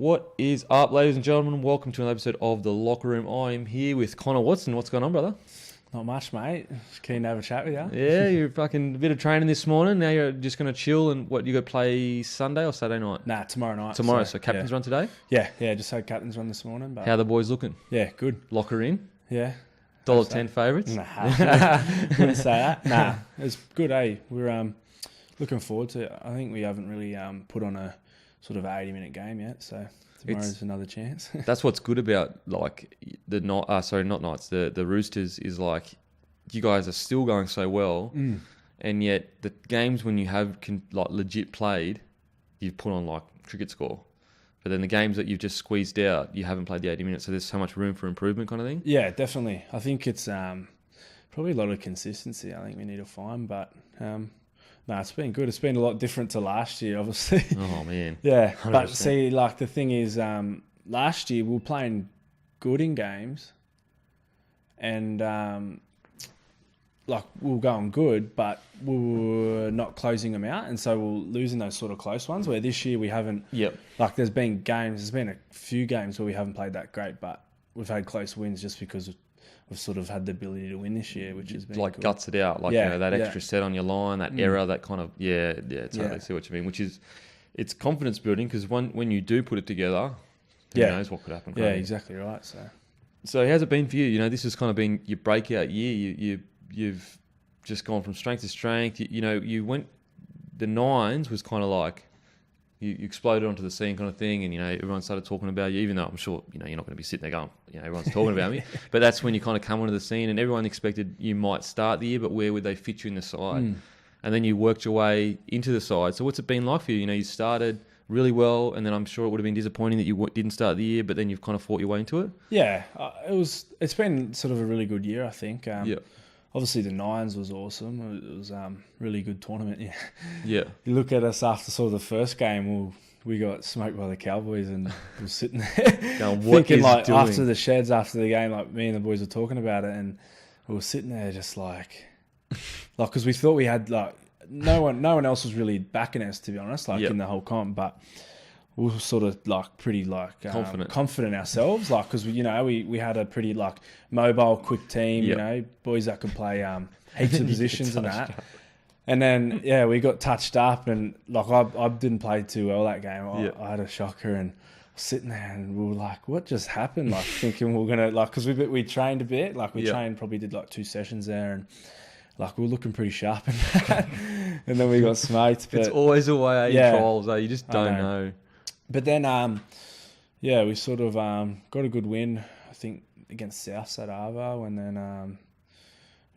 What is up, ladies and gentlemen? Welcome to another episode of The Locker Room. I'm here with Connor Watson. What's going on, brother? Not much, mate. Just keen to have a chat with you. Yeah, you're fucking a bit of training this morning. Now you're just going to chill and what, you got to play Sunday or Saturday night? Nah, tomorrow night. Tomorrow, so captain's run today? Yeah, just had captain's run this morning. But How are the boys looking? yeah, good. Locker in? Yeah. $1.10 favourites? Nah, wouldn't say that. Nah, it's good, eh? We're looking forward to it. I think we haven't really put on a sort of 80-minute game yet, so tomorrow's another chance. That's what's good about like the the Roosters is like you guys are still going so well, and yet the games when you have like legit played, you've put on like cricket score. But then the games that you've just squeezed out, you haven't played the 80 minutes, so there's so much room for improvement kind of thing. Yeah, definitely. I think it's probably a lot of consistency I think we need to find, but no, it's been good. It's been a lot different to last year, obviously. Oh, man. Yeah, 100%. But see, like the thing is, last year we were playing good in games and like we were going good, but we were not closing them out, and so we were losing those sort of close ones, where this year we haven't. Yep. Like there's been a few games where we haven't played that great, but we've had close wins just because we've sort of had the ability to win this year, which has been like cool. Guts it out, like that extra set on your line, that error, that kind of totally see what you mean. Which is, it's confidence building because when you do put it together, who knows what could happen. Yeah, exactly right. So how's it been for you? You know, this has kind of been your breakout year. You've just gone from strength to strength. You went, the nines was kind of like you exploded onto the scene kind of thing, and everyone started talking about you. Even though I'm sure you're not going to be sitting there going, everyone's talking about me. But that's when you kind of come onto the scene, and everyone expected you might start the year, but where would they fit you in the side? And then you worked your way into the side. So what's it been like for you? You started really well, and then I'm sure it would have been disappointing that you didn't start the year, but then you've kind of fought your way into it. Yeah, it's been sort of a really good year, I think. Obviously, the Nines was awesome. It was a really good tournament. Yeah. You look at us after sort of the first game, we got smoked by the Cowboys, and we were sitting there going, thinking like doing? After the sheds, after the game, like me and the boys were talking about it, and we were sitting there just like because we thought we had like no one else was really backing us, to be honest, in the whole comp, but we were sort of like pretty like confident ourselves, like because we had a pretty like mobile, quick team, boys that could play heaps of positions and that. And then we got touched up, and like I didn't play too well that game. I had a shocker, and sitting there, and we were like, "What just happened?" Like thinking we were gonna because we trained a bit, like we trained, probably did like 2 sessions there, and like we were looking pretty sharp, and then we got smoked. But it's always a way in trials, you just don't know. But then, we sort of got a good win, I think, against Southside Arvo, and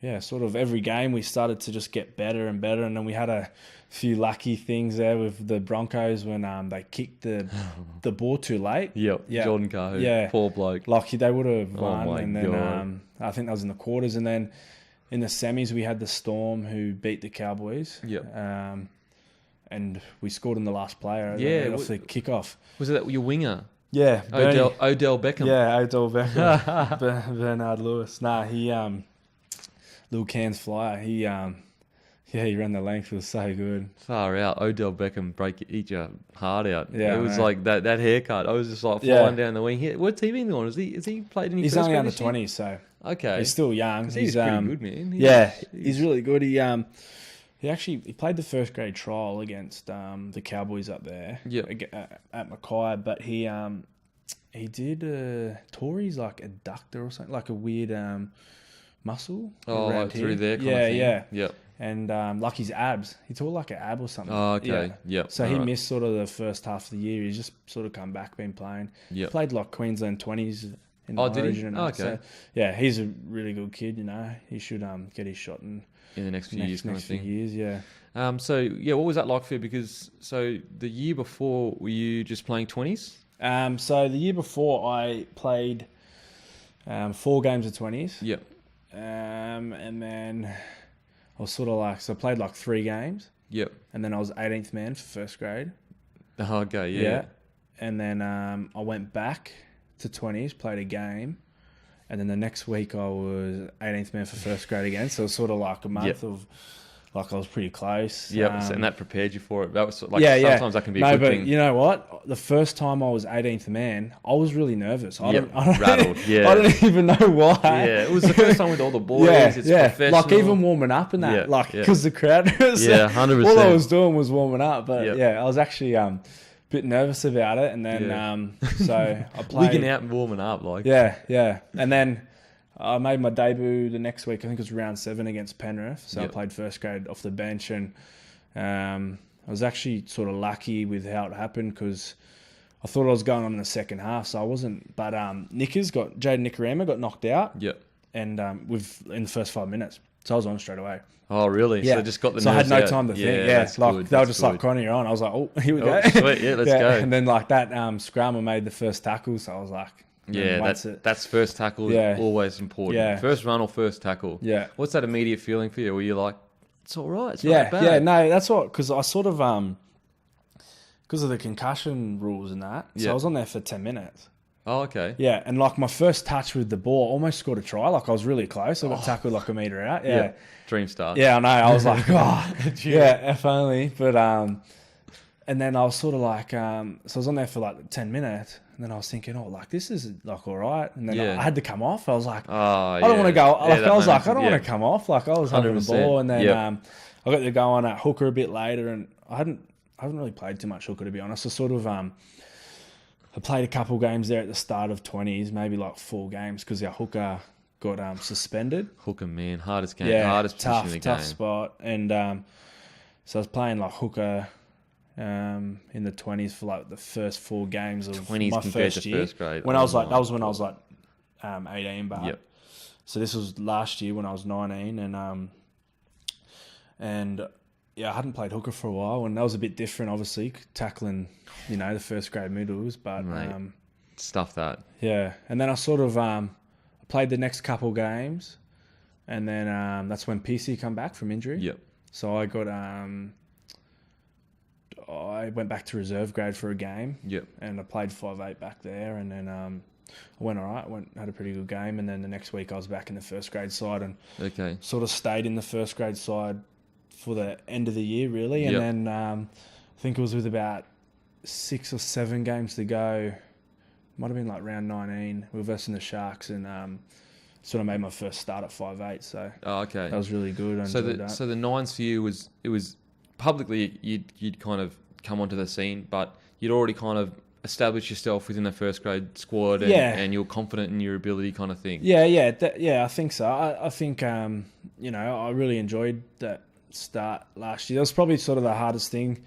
then, sort of every game we started to just get better and better, and then we had a few lucky things there with the Broncos when they kicked the ball too late. Yep. Jordan Cahoon, poor bloke. Lucky they would have won, and then I think that was in the quarters, and then in the semis we had the Storm who beat the Cowboys. Yep. And we scored in the last player. Off the kickoff. Was it your winger? Yeah, Odell Beckham. Yeah, Odell Beckham. Bernard Lewis. Nah, he little cans flyer. He ran the length. It was so good. Far out. Odell Beckham eat your heart out. Yeah, it was like that haircut. I was just like flying down the wing. What's he been on? Has he played any? He's only under 20, so okay. He's still young. He's pretty good, man. He's really good. He played the first grade trial against the Cowboys up there at Mackay, but he did tore his like adductor or something, like a weird muscle. Oh, like through there kind of thing. Yeah. And like his abs. He tore like an ab or something. Oh, okay. Yeah. So he missed sort of the first half of the year. He's just sort of come back, been playing. Yeah. Played like Queensland 20s in the Origin. Okay. So, yeah, he's a really good kid, He should get his shot in the next few years, kind of thing. Yeah. What was that like for you? Because the year before, were you just playing 20s? So the year before, I played 4 games of 20s. Yep. And then I was sort of I played like 3 games. Yep. And then I was 18th man for first grade. Oh, okay, yeah. And then I went back to 20s, played a game. And then the next week I was 18th man for first grade again. So it was sort of like a month of like I was pretty close. Yeah, and that prepared you for it. That was like sometimes that can be no, a good but thing. you know what? The first time I was 18th man, I was really nervous. I don't rattled. Yeah, I don't even know why. Yeah, it was the first time with all the boys. It's professional. Like even warming up and that, because the crowd was 100%. all I was doing was warming up. But I was actually a bit nervous about it, and then so I played wigging out and warming up, like and then I made my debut the next week. I think it was round 7 against Penrith. So I played first grade off the bench, and I was actually sort of lucky with how it happened because I thought I was going on in the second half, so I wasn't. But Jaden Nikorima got knocked out. Yep. And in the first 5 minutes, so I was on straight away. Oh, really? Yeah. So just got the. So I had no out. time to think. Yeah, Yeah, like good. they were just like Connie, you're on. I was like, oh, here we go. Sweet. Yeah, let's go. And then like that scrummer made the first tackle, so I was like. Yeah, that's first tackle is always important. Yeah. First run or first tackle. Yeah. What's that immediate feeling for you? Were you like, it's all right, it's not that bad? Yeah, no, that's what, because I sort of, because of the concussion rules and that, so I was on there for 10 minutes. Oh, okay. Yeah, and like my first touch with the ball, almost scored a try. Like I was really close. I got tackled like a metre out. Yeah. Dream start. Yeah, I know. I was like, if only. But, and then I was sort of like, so I was on there for like 10 minutes. And then I was thinking, like, this is like all right. And then I had to come off. I was like, I don't want to go. Like, I was like, I don't want to come off. Like, I was having the ball. And then I got to go on at hooker a bit later. And I haven't really played too much hooker, to be honest. I sort of, I played a couple games there at the start of 20s, maybe like 4 games, because our hooker got suspended. Hooker, man. Hardest game. Hardest position in the game. Tough spot. And so I was playing like hooker in the 20s for like the first 4 games of 20s my compared first to year. first grade. When I was like, that was when I was like 18, but Yep. so this was last year when I was 19, and I hadn't played hooker for a while, and that was a bit different, obviously tackling, the first grade middles, but stuff that. Yeah, and then I sort of played the next couple games, and then that's when PC come back from injury. Yep. So I got I went back to reserve grade for a game. Yep. And I played 5'8" back there, and then I went all right. Had a pretty good game, and then the next week I was back in the first grade side, and sort of stayed in the first grade side for the end of the year, really. And then I think it was with about 6 or 7 games to go. Might have been like round 19. We were versing the Sharks, and sort of made my first start at 5'8". So that was really good. I enjoyed that. So the nines for you was publicly you'd kind of come onto the scene, but you'd already kind of established yourself within the first grade squad, and you're confident in your ability, kind of thing. I think so. I think I really enjoyed that start last year. That was probably sort of the hardest thing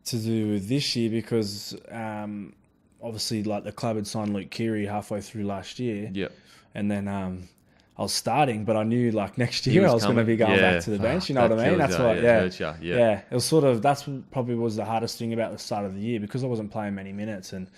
to do this year because obviously like the club had signed Luke Keary halfway through last year. Yep. And then I was starting, but I knew like next year I was going to be going back to the bench. You know what I mean? That's what, It was sort of, that's probably was the hardest thing about the start of the year because I wasn't playing many minutes. And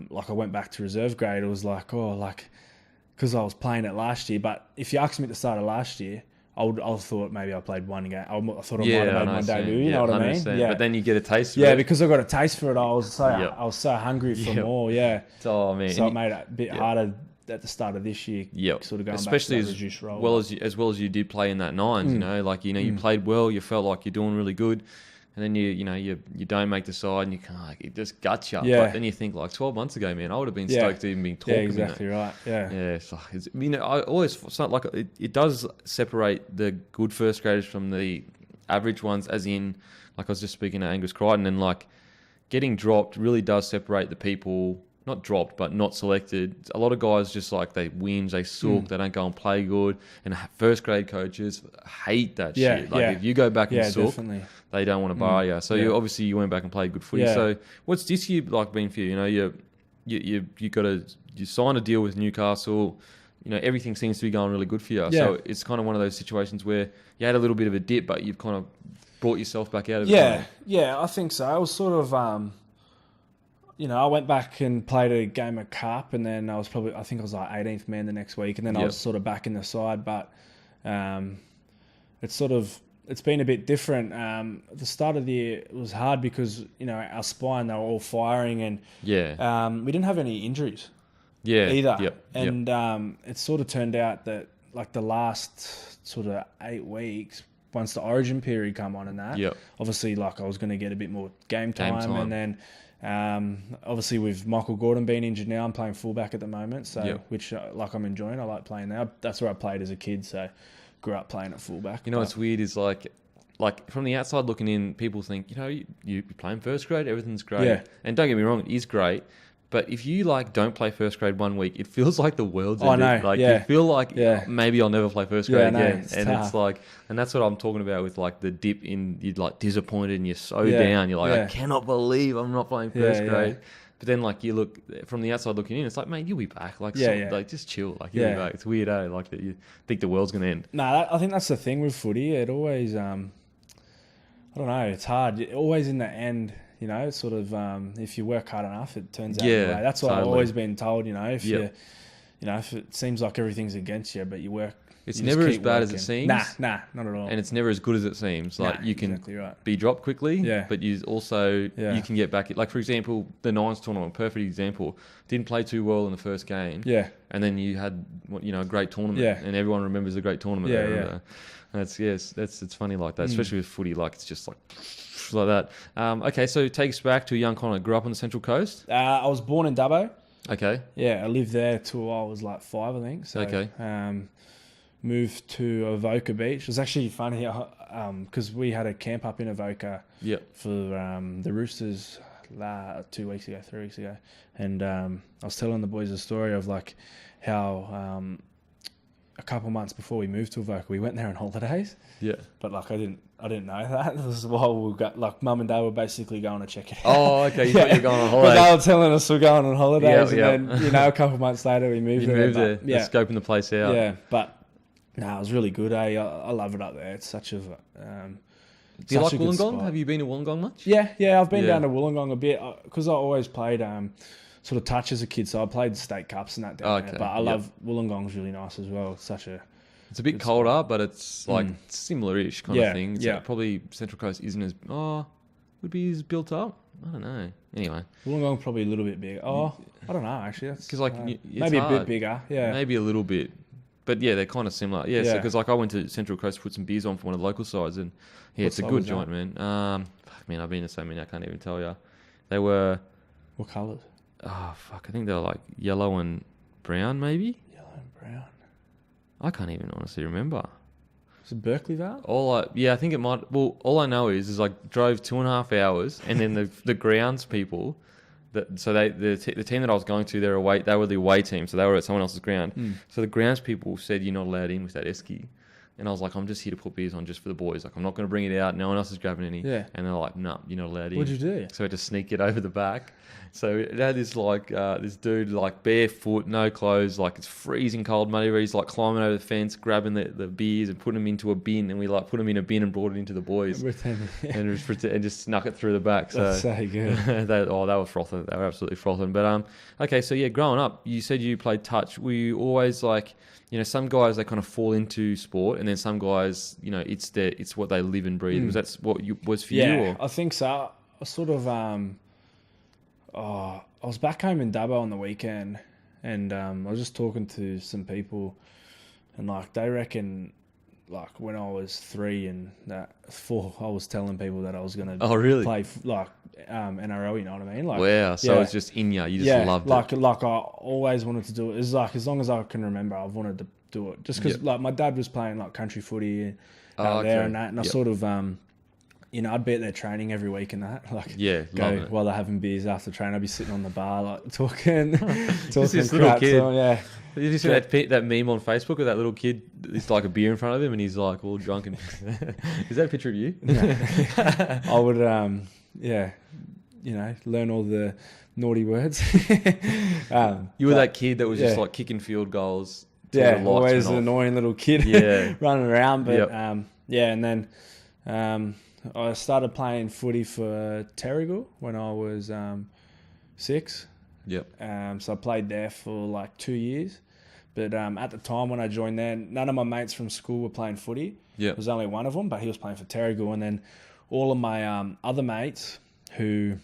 like I went back to reserve grade, it was like, because I was playing it last year. But if you asked me at the start of last year, I thought maybe I played one game. I thought I might have made my debut. You know what I mean? Yeah. But then you get a taste for it. Yeah, because I got a taste for it. I was so hungry for more. Yeah. Oh man. So it made it a bit harder at the start of this year. Sort of going especially back to that reduced role. as well as you did play in that nines. You played well. You felt like you're doing really good. And then you don't make the side, and you can't. It just guts you. Yeah. But then you think like 12 months ago, man, I would have been stoked to even be talking. Yeah, exactly right. Yeah. Yeah. So I always something like it does separate the good first graders from the average ones. As in, like I was just speaking to Angus Crichton, and like getting dropped really does separate the people. Not dropped, but not selected. A lot of guys just like they whinge, they sulk, they don't go and play good. And first grade coaches hate that shit. Like if you go back and sulk, they don't want to bar you. So you went back and played good footy. So what's this year like been for you? You sign a deal with Newcastle. Everything seems to be going really good for you. So it's kind of one of those situations where you had a little bit of a dip, but you've kind of brought yourself back out of it. Yeah, I think so. I was sort of. I went back and played a game of cup, and then I was like 18th man the next week, and then I was sort of back in the side. But it's been a bit different. At the start of the year, it was hard because our spine, they were all firing, and we didn't have any injuries either. And it sort of turned out that like the last sort of 8 weeks, once the Origin period come on and that, obviously like I was going to get a bit more game time. And then obviously with Michael Gordon being injured now, I'm playing fullback at the moment, so which like I'm enjoying. I like playing now. That's where I played as a kid, so grew up playing at fullback. You know what's weird is like from the outside looking in, people think, you know, you play in first grade, everything's great. Yeah. And don't get me wrong, it is great. But if you like don't play first grade 1 week, it feels like the world's ended. I know. Like you feel like maybe I'll never play first grade again. And tough. It's like, and that's what I'm talking about with like the dip in, you're like disappointed and you're so down. You're like, I cannot believe I'm not playing first grade. But then like you look from the outside looking in, it's like, mate, you'll be back. Like, like just chill. Like you'll be back. It's weird, eh? Like that you think the world's gonna end. No, I think that's the thing with footy. It always, I don't know. It's hard. You're always in the end. You know, it's sort of if you work hard enough, it turns out your way. That's what I've always been told. You know, if if it seems like everything's against you, but you work, it's never as bad as it seems. Nah, not at all. And it's never as good as it seems. Like you can be dropped quickly, but you also you can get back. Like for example, the Nines tournament, perfect example. Didn't play too well in the first game. Yeah, and then you had a great tournament. Yeah, and everyone remembers the great tournament. Yeah. It's funny like that, especially with footy. Like it's just like that. Okay, so take us back to a young Connor. Grew up on the Central Coast. I was born in Dubbo. Okay. Yeah, I lived there till I was like 5, I think. So, okay. Moved to Avoca Beach. It was actually funny because we had a camp up in Avoca. For the Roosters 3 weeks ago, and I was telling the boys a story of like how. A couple months before we moved to Avoca, we went there on holidays. Yeah, but like I didn't know that. This is why we got like Mum and Dad were basically going to check it out. Oh, okay, you thought you were going on holidays. But they were telling us we're going on holidays, and then a couple months later we moved there. Scoping the place out. Yeah, but no, it was really good. I love it up there. It's such a. Do you like Wollongong? Have you been to Wollongong much? Yeah, I've been down to Wollongong a bit because I always played. Sort of touch as a kid, so I played state cups and that down there. But I love Wollongong's really nice as well. It's a bit colder, spot. But it's like similar-ish kind of thing. It's like probably Central Coast isn't as would be as built up. I don't know. Anyway, Wollongong probably a little bit bigger. I don't know actually. Because like maybe hard. A bit bigger. Yeah, maybe a little bit. But yeah, they're kind of similar. Yeah, so because like I went to Central Coast to put some beers on for one of the local sides, and it's a good joint, man. Fuck, man, I've been to so many I can't even tell you. They were what colours? Oh, fuck. I think they're like yellow and brown, maybe? Yellow and brown. I can't even honestly remember. Is it Berkeley Vale? I think it might. Well, all I know is I drove 2.5 hours, and then the grounds people, the team that I was going to, they were the away team, so they were at someone else's ground. So the grounds people said you're not allowed in with that esky. And I was like, I'm just here to put beers on just for the boys. Like, I'm not going to bring it out. No one else is grabbing any. Yeah. And they're like, no, you're not allowed in. What'd you do? So I had to sneak it over the back. So it had this like this dude like barefoot, no clothes, like it's freezing cold, muddy. Where he's like climbing over the fence, grabbing the beers and putting them into a bin, and we like put them in a bin and brought it into the boys, and just snuck it through the back. So that's so good. they were frothing. They were absolutely frothing. But okay, so yeah, growing up, you said you played touch. Were you always like? Some guys, they kind of fall into sport, and then some guys, it's what they live and breathe. Was that what was for you? Yeah, I think so. I sort of, I was back home in Dubbo on the weekend, and I was just talking to some people, and like they reckon, like when I was 3 and 4, I was telling people that I was going to play like NRL. You know what I mean? Like, wow. So it's just in you. You just loved it. Like I always wanted to do it. It's like as long as I can remember, I've wanted to do it. Just because like my dad was playing like country footy out there and that, and I sort of I'd be at their training every week and that. Like go while they're having beers after training. I'd be sitting on the bar like talking this little kid. Did you see that meme on Facebook of that little kid? It's like a beer in front of him, and he's like all drunk. And is that a picture of you? No. I would, learn all the naughty words. You were that kid that was just like kicking field goals. Always an annoying little kid. Running around. But and then I started playing footy for Terrigal when I was 6. Yep. So I played there for like 2 years. But at the time when I joined there, none of my mates from school were playing footy. Yeah. There was only one of them, but he was playing for Terrigal. And then all of my other mates who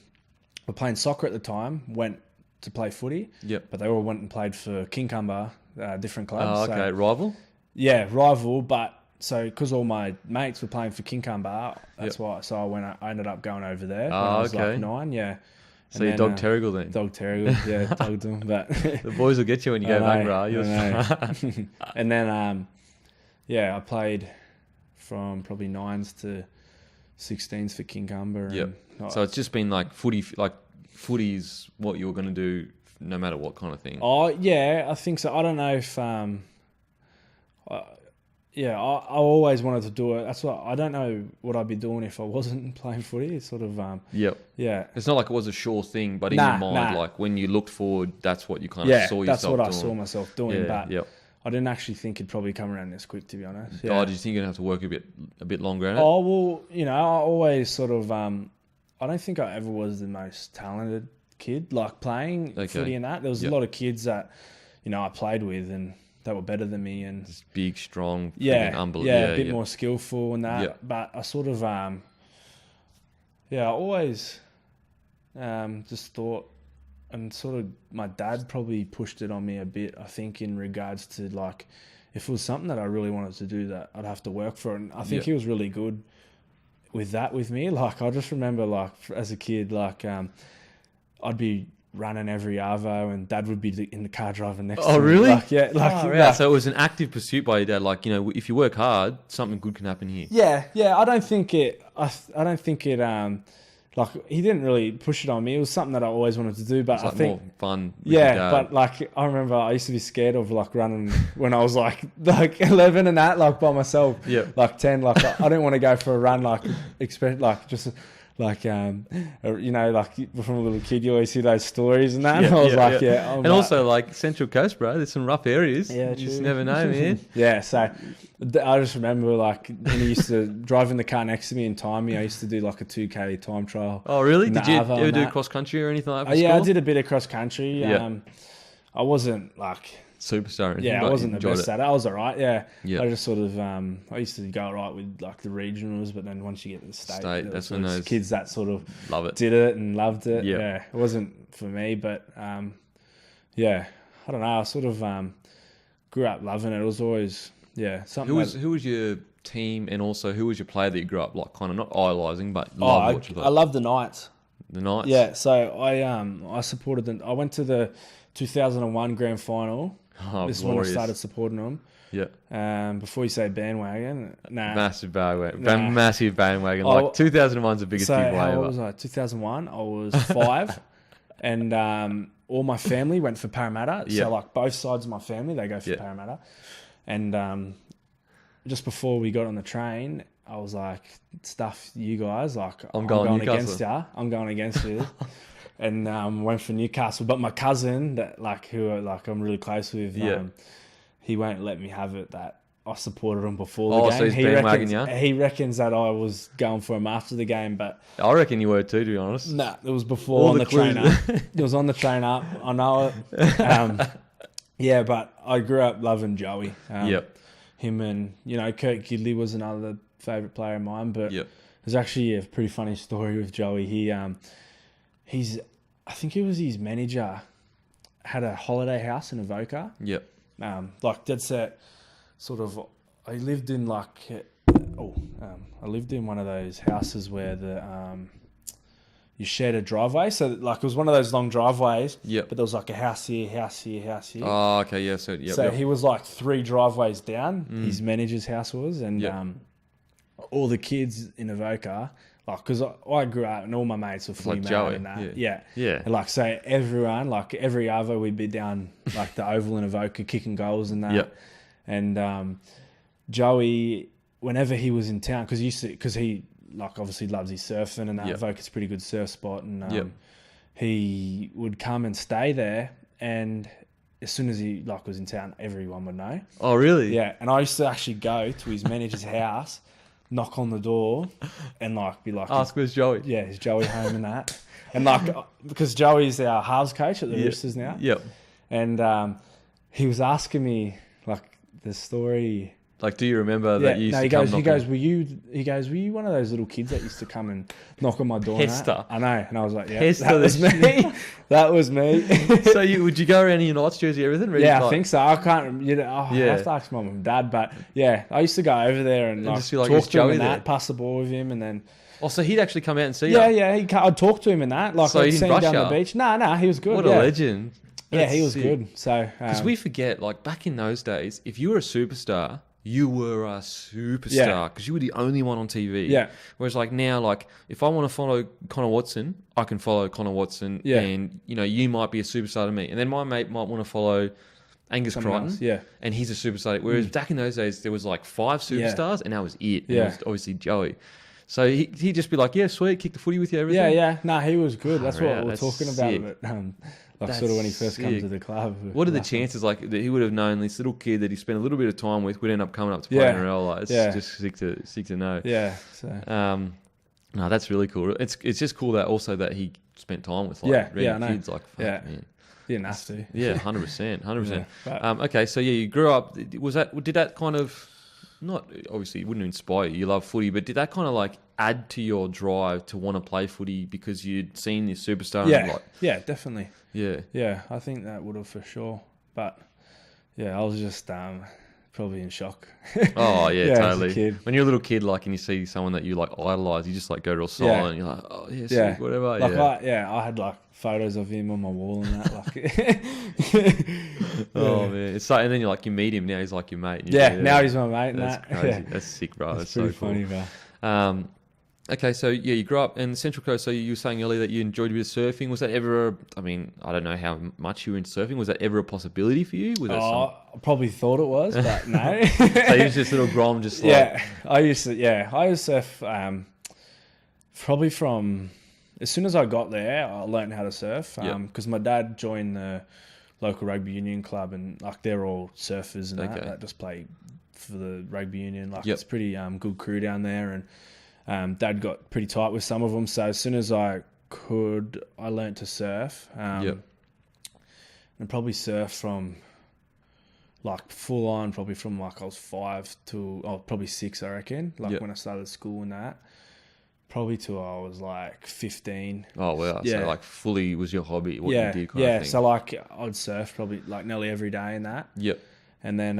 were playing soccer at the time went to play footy. Yep. But they all went and played for Kincumber, different clubs. Oh, okay. So, rival? Yeah, rival. But so because all my mates were playing for Kincumber, that's why. So I ended up going over there when I was like 9. Yeah. So you dog Terrigal then? Dog Terrigal, yeah, dogged them. But the boys will get you when you go back, bro. And then, I played from probably 9s to 16s for Kincumber. Yep. So it's just been like footy's what you were going to do no matter what kind of thing. Oh, yeah, I think so. I don't know if... I always wanted to do it. That's what I don't know what I'd be doing if I wasn't playing footy. It's sort of Yeah. It's not like it was a sure thing, but in your mind, like when you looked forward, that's what you kind of saw yourself doing. That's what I saw myself doing. But I didn't actually think it'd probably come around this quick, to be honest. Yeah. Oh, did you think you're gonna have to work a bit longer at it? Oh well, I always sort of I don't think I ever was the most talented kid, like playing footy and that. There was a lot of kids that I played with and they were better than me and just big, strong, a bit more skillful and that. Yeah. But I sort of I always just thought, and sort of my dad probably pushed it on me a bit, I think, in regards to like if it was something that I really wanted to do, that I'd have to work for it. And I think he was really good with that with me. Like I just remember like as a kid, like I'd be running every arvo and dad would be in the car driving next to me. Oh, really? So it was an active pursuit by your dad. Like, if you work hard, something good can happen here. Yeah. I don't think it, like he didn't really push it on me. It was something that I always wanted to do, but I think more fun. With your dad. But like, I remember I used to be scared of like running when I was like 11 and that, like by myself, like 10, like I didn't want to go for a run, like just like like from a little kid, you always hear those stories and that. And I was and also like Central Coast, bro. There's some rough areas. Yeah, you just never know, man. Yeah, so I just remember like when he used to drive in the car next to me and time me. I used to do like a 2K time trial. Oh, really? Did you ever do cross country or anything like that? I did a bit of cross country. I wasn't like superstar. Yeah, I wasn't the best at it. I was all right. Yeah. I just sort of I used to go all right with like the regionals, but then once you get to the state that's when those kids that sort of love it, did it and loved it. Yeah, it wasn't for me, but I don't know. I sort of grew up loving it. It was always something. Who was your team, and also who was your player that you grew up like kind of not idolising, but watching? I love the Knights. The Knights. Yeah, so I supported them. I went to the 2001 grand final. This is when I started supporting them. Yeah. Before you say bandwagon, massive bandwagon. Massive bandwagon. Like 2001's the biggest giveaway ever. How old was I? 2001. I was 5, and all my family went for Parramatta. So like both sides of my family, they go for Parramatta. And just before we got on the train, I was like, "Stuff you guys! Like I'm going against you. I'm going against you." And went for Newcastle, but my cousin that who I'm really close with, he won't let me have it. That I supported him before the game. So he reckons that I was going for him after the game, but I reckon you were too, to be honest. Nah, it was before on the train up. It was on the train up. I know it. But I grew up loving Joey. Him and Kurt Gidley was another favourite player of mine. But there's actually a pretty funny story with Joey. I think it was his manager had a holiday house in Avoca. Like dead set sort of. I lived in I lived in one of those houses where you shared a driveway. So like it was one of those long driveways. But there was like a house here, house here, house here. Oh, okay, yeah. So he was like 3 driveways down. His manager's house was, and all the kids in Avoca. Like, because I grew up and all my mates were footy mad and that. Yeah. And like, so everyone, like every other, we'd be down like the Oval in Avoca kicking goals and that. And Joey, whenever he was in town, because he like obviously loves his surfing and that. Avoca's a pretty good surf spot. And he would come and stay there. And as soon as he like was in town, everyone would know. Oh, really? Yeah. And I used to actually go to his manager's house, knock on the door and like be like, ask where's Joey? Yeah, is Joey home and that? And like, because Joey's our halves coach at the Roosters now. Yep. And he was asking me like the story Like, do you remember that you used to he come goes, knocking? were you one of those little kids that used to come and knock on my door? Pester. I know. And I was like, yeah, Pester that was me. That was me. So would you go around in your Knights jersey, everything? Really? Yeah, Like, I think so. I can't, I have to ask mum and dad, but yeah, I used to go over there and like, just feel like talk it's to him Joey and there. that, pass the ball with him, and then Oh, so he'd actually come out and see you? yeah, I'd talk to him and that. Like, So he I'd didn't see him rush down you? the beach. No, he was good. What a legend. Yeah, That's he was sick. good. So Because we forget, like, back in those days, if you were a superstar, you were a superstar because you were the only one on TV. Yeah. Whereas, like, now, like, if I want to follow Connor Watson, I can follow Connor Watson. Yeah. And, you might be a superstar to me. And then my mate might want to follow Angus Someone Crichton. else, yeah. And he's a superstar. Whereas back in those days, there was, like, 5 superstars and that was it. And Yeah. it was obviously Joey. So he'd just be like, yeah, sweet, kick the footy with you, everything. Yeah. No, he was good. That's what we're that's talking sick. about. But, like That's sort of when he first come sick. to the club. What are the chances, like, that he would have known this little kid that he spent a little bit of time with would end up coming up to play Yeah. NRL? Like, it's Yeah. just sick to know. Yeah. So No, that's really cool. It's just cool that also that he spent time with, like, I random know. kids. Like, fuck, Yeah. man. didn't have to. Yeah, 100%, 100%. Yeah, Okay, so yeah, you grew up. Did that kind of, not obviously it wouldn't inspire you. You love footy, but did that kind of like add to your drive to want to play footy because you'd seen this superstar? Yeah, And like, yeah, definitely. yeah. Yeah, I think that would have for sure. But yeah, I was just probably in shock. Oh yeah, Yeah, as a totally. kid. When you're a little kid, like, and you see someone that you like idolize, you just like go real silent. And you're like, oh yeah, sick, Yeah. whatever. Like I had like photos of him on my wall and that. Like, Oh man, it's like, and then you meet him now. He's like your mate. And you're yeah, like, now he's my mate. And that's that. crazy. Yeah. That's sick, bro. That's That's pretty so cool. funny, bro. Okay, so yeah, you grew up in the Central Coast. So you were saying earlier that you enjoyed a bit of surfing. Was that ever? I don't know how much you were into surfing. Was that ever a possibility for you? Was that I probably thought it was, but no. so you was just little Grom, just like Yeah, I used to surf probably from as soon as I got there. I learned how to surf because my dad joined the local rugby union club, and like they're all surfers and that just play for the rugby union. Like it's pretty good crew down there, and Dad got pretty tight with some of them. So as soon as I could, I learnt to surf. And probably surf from like full on, probably from like I was 5 to probably 6, I reckon. Like when I started school and that, probably till I was like 15. Oh wow! Yeah. So like fully was your hobby? What you did? Kind of thing. So like I'd surf probably like nearly every day and that. Yep. And then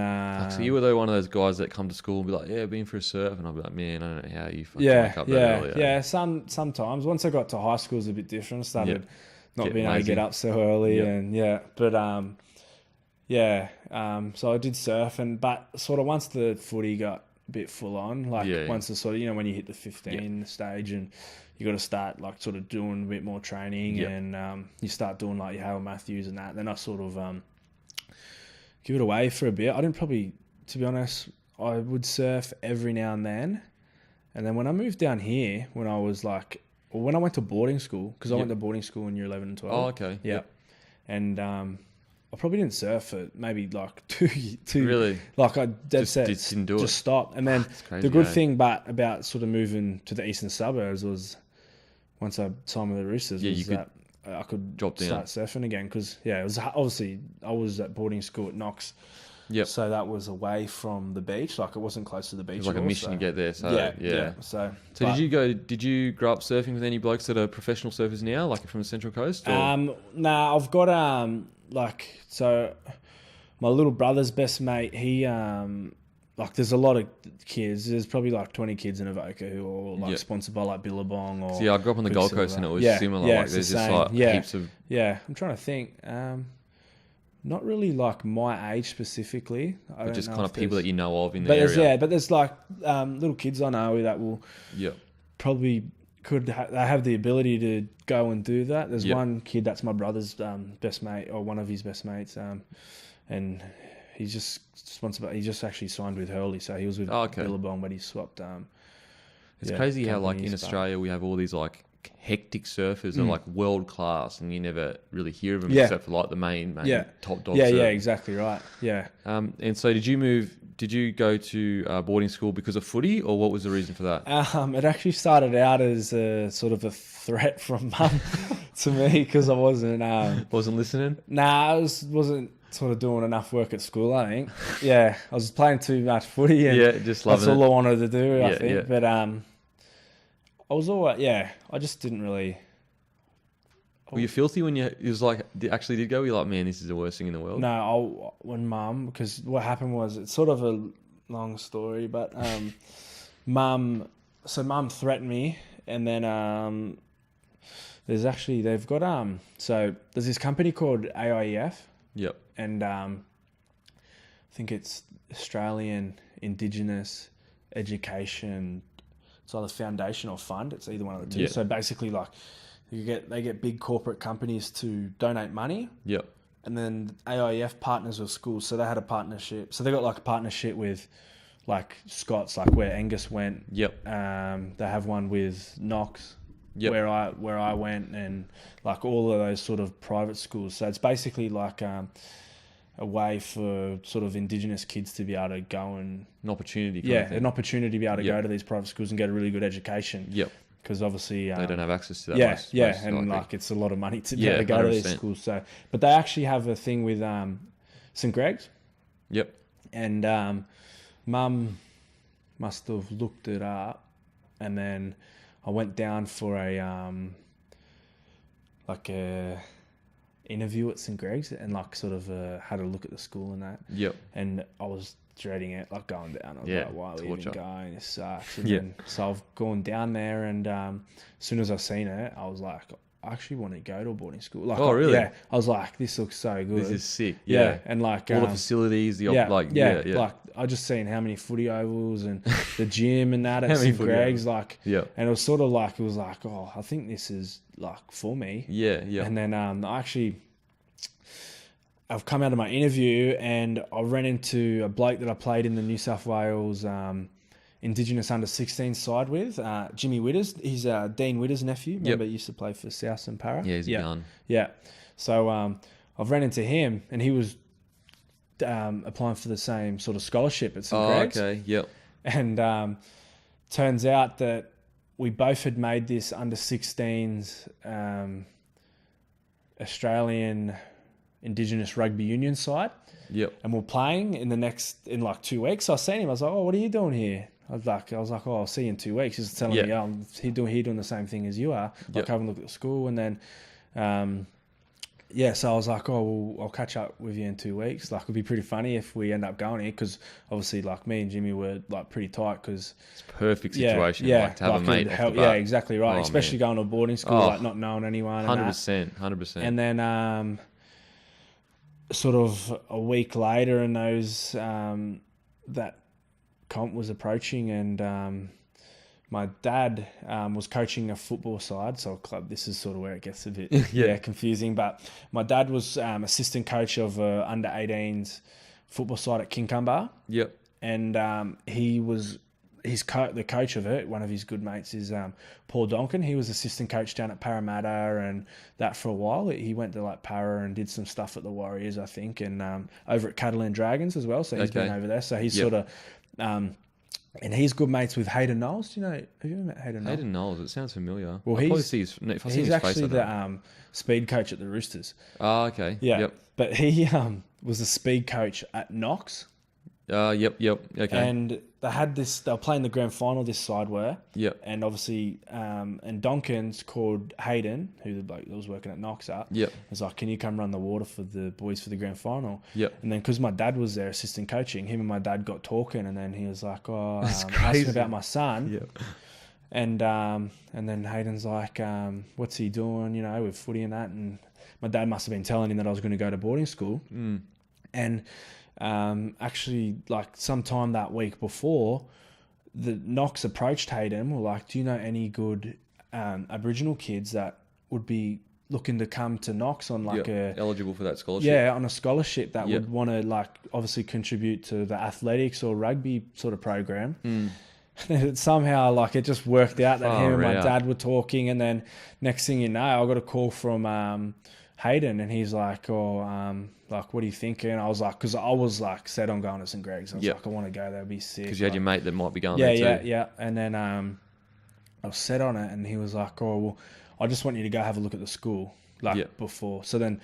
So you were one of those guys that come to school and be like, "Yeah, been for a surf," and I'll be like, "Man, I don't know how you fucking wake up that early." Yeah. Sometimes once I got to high school, it was a bit different. Started not being able to lazy. get up so early, and so I did surf, but sort of once the footy got a bit full on, like once the sort of when you hit the 15 stage and you got to start like sort of doing a bit more training, and you start doing like your Hale Matthews and that. Then I sort of give it away for a bit. I didn't probably, to be honest, I would surf every now and then. And then when I moved down here, when I was like, or when I went to boarding school, because I went to boarding school in year 11 and 12. Oh, okay. Yeah. And I probably didn't surf for maybe like two. Really? Like I dead set didn't do just it. stopped. And then crazy, the good eh? thing about sort of moving to the eastern suburbs was once I signed with the Roosters was that I could drop down. start surfing again because it was obviously I was at boarding school at Knox. Yep. So that was away from the beach, like it wasn't close to the beach. It was like a mission to get there. So yeah. So did you grow up surfing with any blokes that are professional surfers now, like from the Central Coast? Or? Nah, I've got so my little brother's best mate. He like there's a lot of kids. There's probably like 20 kids in Avoca who are all like sponsored by like Billabong or. So I grew up on the Gold Coast and it was similar. Yeah, like there's the just same. like heaps of. Yeah, I'm trying to think. Not really like my age specifically. I don't Just know kind of people that you know of in the but area. there's like little kids I know that will probably they have the ability to go and do that. There's one kid that's my brother's best mate or one of his best mates, and he's just sponsored. He just actually signed with Hurley, so he was with Billabong, but he swapped. It's crazy how like in Australia we have all these like hectic surfers that are like world class, and you never really hear of them except for like the main top dogs. Yeah, exactly right. Yeah. And so did you go to boarding school because of footy, or what was the reason for that? It actually started out as a sort of a threat from mum to me because I wasn't Wasn't listening? Nah, I wasn't. sort of doing enough work at school, I think. Yeah, I was playing too much footy, and just loving that's all it. I wanted to do, I think. Yeah. But I was always, I just didn't really. Were you filthy when it was like, actually did go? Were you like, man, this is the worst thing in the world? No, when Mum, because what happened was, it's sort of a long story, but Mum threatened me, and then they've got so there's this company called AIEF. Yep. And I think it's Australian Indigenous Education. It's either foundation or fund. It's either one of the two. Yeah. So basically, like, they get big corporate companies to donate money. Yep. And then AIF partners with schools. So they had a partnership. So they got like a partnership with like Scott's, like where Angus went. Yep. They have one with Knox. Yep. Where I went, and like all of those sort of private schools. So it's basically like a way for sort of Indigenous kids to be able to go and An opportunity. an opportunity to be able to go to these private schools and get a really good education. Yep. Because obviously they don't have access to that. And like it's a lot of money to be able to go 100%. To these schools. So, but they actually have a thing with St. Greg's. Yep. And Mum must have looked it up, and then I went down for a interview at St. Greg's, and like sort of had a look at the school and that. Yep. And I was dreading it, like going down. I was like, why are we even going? This sucks. And then, so I've gone down there, and as soon as I've seen it, I was like, I actually want to go to a boarding school. Like, really? Yeah. I was like, this looks so good. This is sick. Yeah. And like all the facilities, like I just seen how many footy ovals and the gym and that at St. Greg's, like, and it was sort of like, oh, I think this is like for me. Yeah. And then I've come out of my interview, and I ran into a bloke that I played in the New South Wales Indigenous under-16 side with, Jimmy Witters. He's Dean Witters' nephew. Remember, he used to play for South and Para. Yeah, he's a gun. Yeah. So I've ran into him, and he was applying for the same sort of scholarship at St. Greg's. Okay, yep. And turns out that we both had made this under-16s Australian Indigenous rugby union side. Yep. And we're playing in like 2 weeks. So I seen him. I was like, oh, what are you doing here? I was like, oh, I'll see you in 2 weeks. He's telling me, oh, I'm here doing the same thing as you are. Like, having a look at the school. And then, so I was like, oh, well, I'll catch up with you in 2 weeks. Like, it'd be pretty funny if we end up going here, because obviously, like, me and Jimmy were like pretty tight, because it's a perfect situation. Like, to have a mate. Exactly right. Especially going to a boarding school, like not knowing anyone. 100%. And then, sort of a week later, and those that comp was approaching, and my dad was coaching a football side, so a club. This is sort of where it gets a bit confusing. But my dad was assistant coach of under 18s football side at Kincumber. Yep. And he was the coach of it. One of his good mates is Paul Donkin. He was assistant coach down at Parramatta and that for a while. He went to like Para and did some stuff at the Warriors, I think, and over at Kalin Dragons as well. So he's been over there. So he's sort of, and he's good mates with Hayden Isles. Do you know? Have you ever met Hayden Isles? Hayden Isles. It sounds familiar. Well, he's actually the speed coach at the Roosters. Oh, okay. Yeah. Yep. But he was the speed coach at Knox. Yep. Okay. And they were playing the grand final, this side were. Yep. And obviously, and Donkin's called Hayden, who the bloke that was working at Knox up. Yep. Was like, can you come run the water for the boys for the grand final? Yep. And then, because my dad was there assistant coaching, him and my dad got talking, and then he was like, asking about my son. Yep. And then Hayden's like, what's he doing, with footy and that? And my dad must have been telling him that I was going to go to boarding school. Mm. And actually, like sometime that week before, the Knox approached Hayden, were like, do you know any good Aboriginal kids that would be looking to come to Knox on like eligible for that scholarship? Yeah, on a scholarship that would want to like obviously contribute to the athletics or rugby sort of program. Mm. And somehow like it just worked out that him and my dad were talking, and then next thing you know, I got a call from Hayden, and he's like, like, what are you thinking? I was like, because I was like set on going to St. Greg's. I was like, I want to go there, it'd be sick. Because you had your mate that might be going there too. Yeah. And then I was set on it, and he was like, oh, well, I just want you to go have a look at the school, like before. So then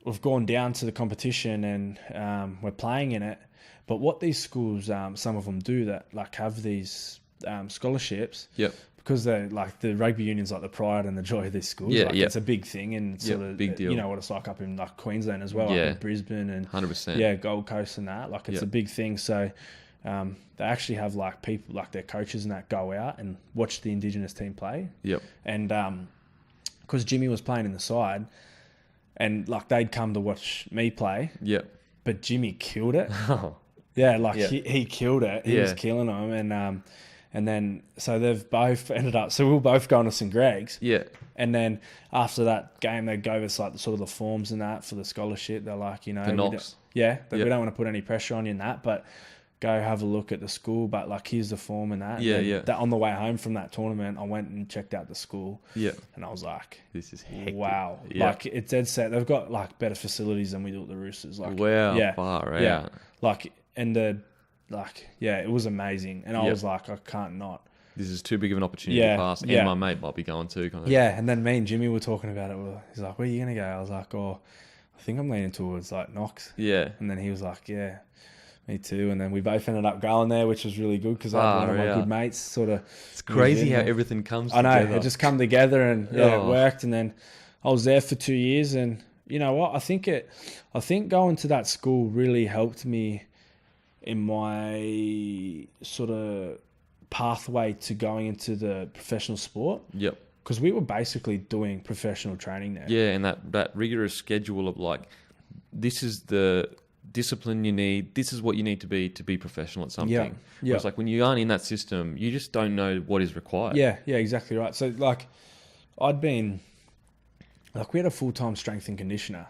we've gone down to the competition and we're playing in it. But what these schools, some of them do that like have these scholarships. Yep. Because they're like the rugby union's like the pride and the joy of these schools. Yeah, like, yeah. It's a big thing and sort of big deal. You know what it's like up in like Queensland as well, Yeah. up in Brisbane and 100%. Yeah, Gold Coast and that. Like it's a big thing. So they actually have like people like their coaches and that go out and watch the Indigenous team play. Yep. And because Jimmy was playing in the side, and like they'd come to watch me play. Yep. But Jimmy killed it. Oh. Yeah, like he killed it. He was killing them, and then so they've both ended up. So we were both going to St Greg's. Yeah. And then after that game, they gave us like sort of the forms and that for the scholarship. They're like, you know, The knocks. we don't want to put any pressure on you in that, but go have a look at the school. But like, here's the form and that. And then that on the way home from that tournament, I went and checked out the school. Yeah. And I was like, this is hectic. Wow. Yeah. Like it's dead set. They've got like better facilities than we do at the Roosters. Like, wow. Yeah. Far Yeah. out. Like, and it was amazing. And I was like, I can't not. This is too big of an opportunity to pass. And my mate might be going too. Kind of. Yeah, and then me and Jimmy were talking about it. He's like, where are you going to go? I was like, I think I'm leaning towards like Knox. Yeah. And then he was like, yeah, me too. And then we both ended up going there, which was really good because one of my good mates sort of... It's crazy how everything comes together. I know, it just come together and it worked. And then I was there for 2 years and you know what? I think going to that school really helped me in my sort of pathway to going into the professional sport. Yep. Because we were basically doing professional training there. Yeah, and that rigorous schedule of like, this is the discipline you need. This is what you need to be professional at something. Yeah. It's like when you aren't in that system, you just don't know what is required. Yeah, exactly right. So like, we had a full-time strength and conditioner.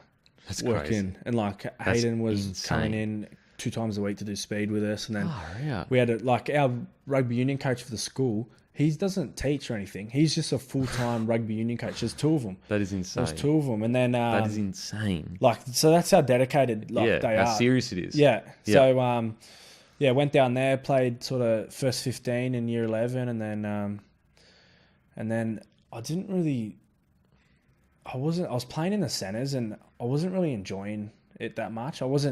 That's working, crazy. And like Hayden was coming in 2 times a week to do speed with us, and then we had our rugby union coach for the school. He doesn't teach or anything. He's just a full-time rugby union coach. There's 2 of them. That is insane. There's 2 of them, and then that is insane. Like, so that's how dedicated they are. How serious it is. Yeah. So went down there, played sort of first 15 in year 11, and then I didn't really. I was playing in the centres, and I wasn't really enjoying it that much. I was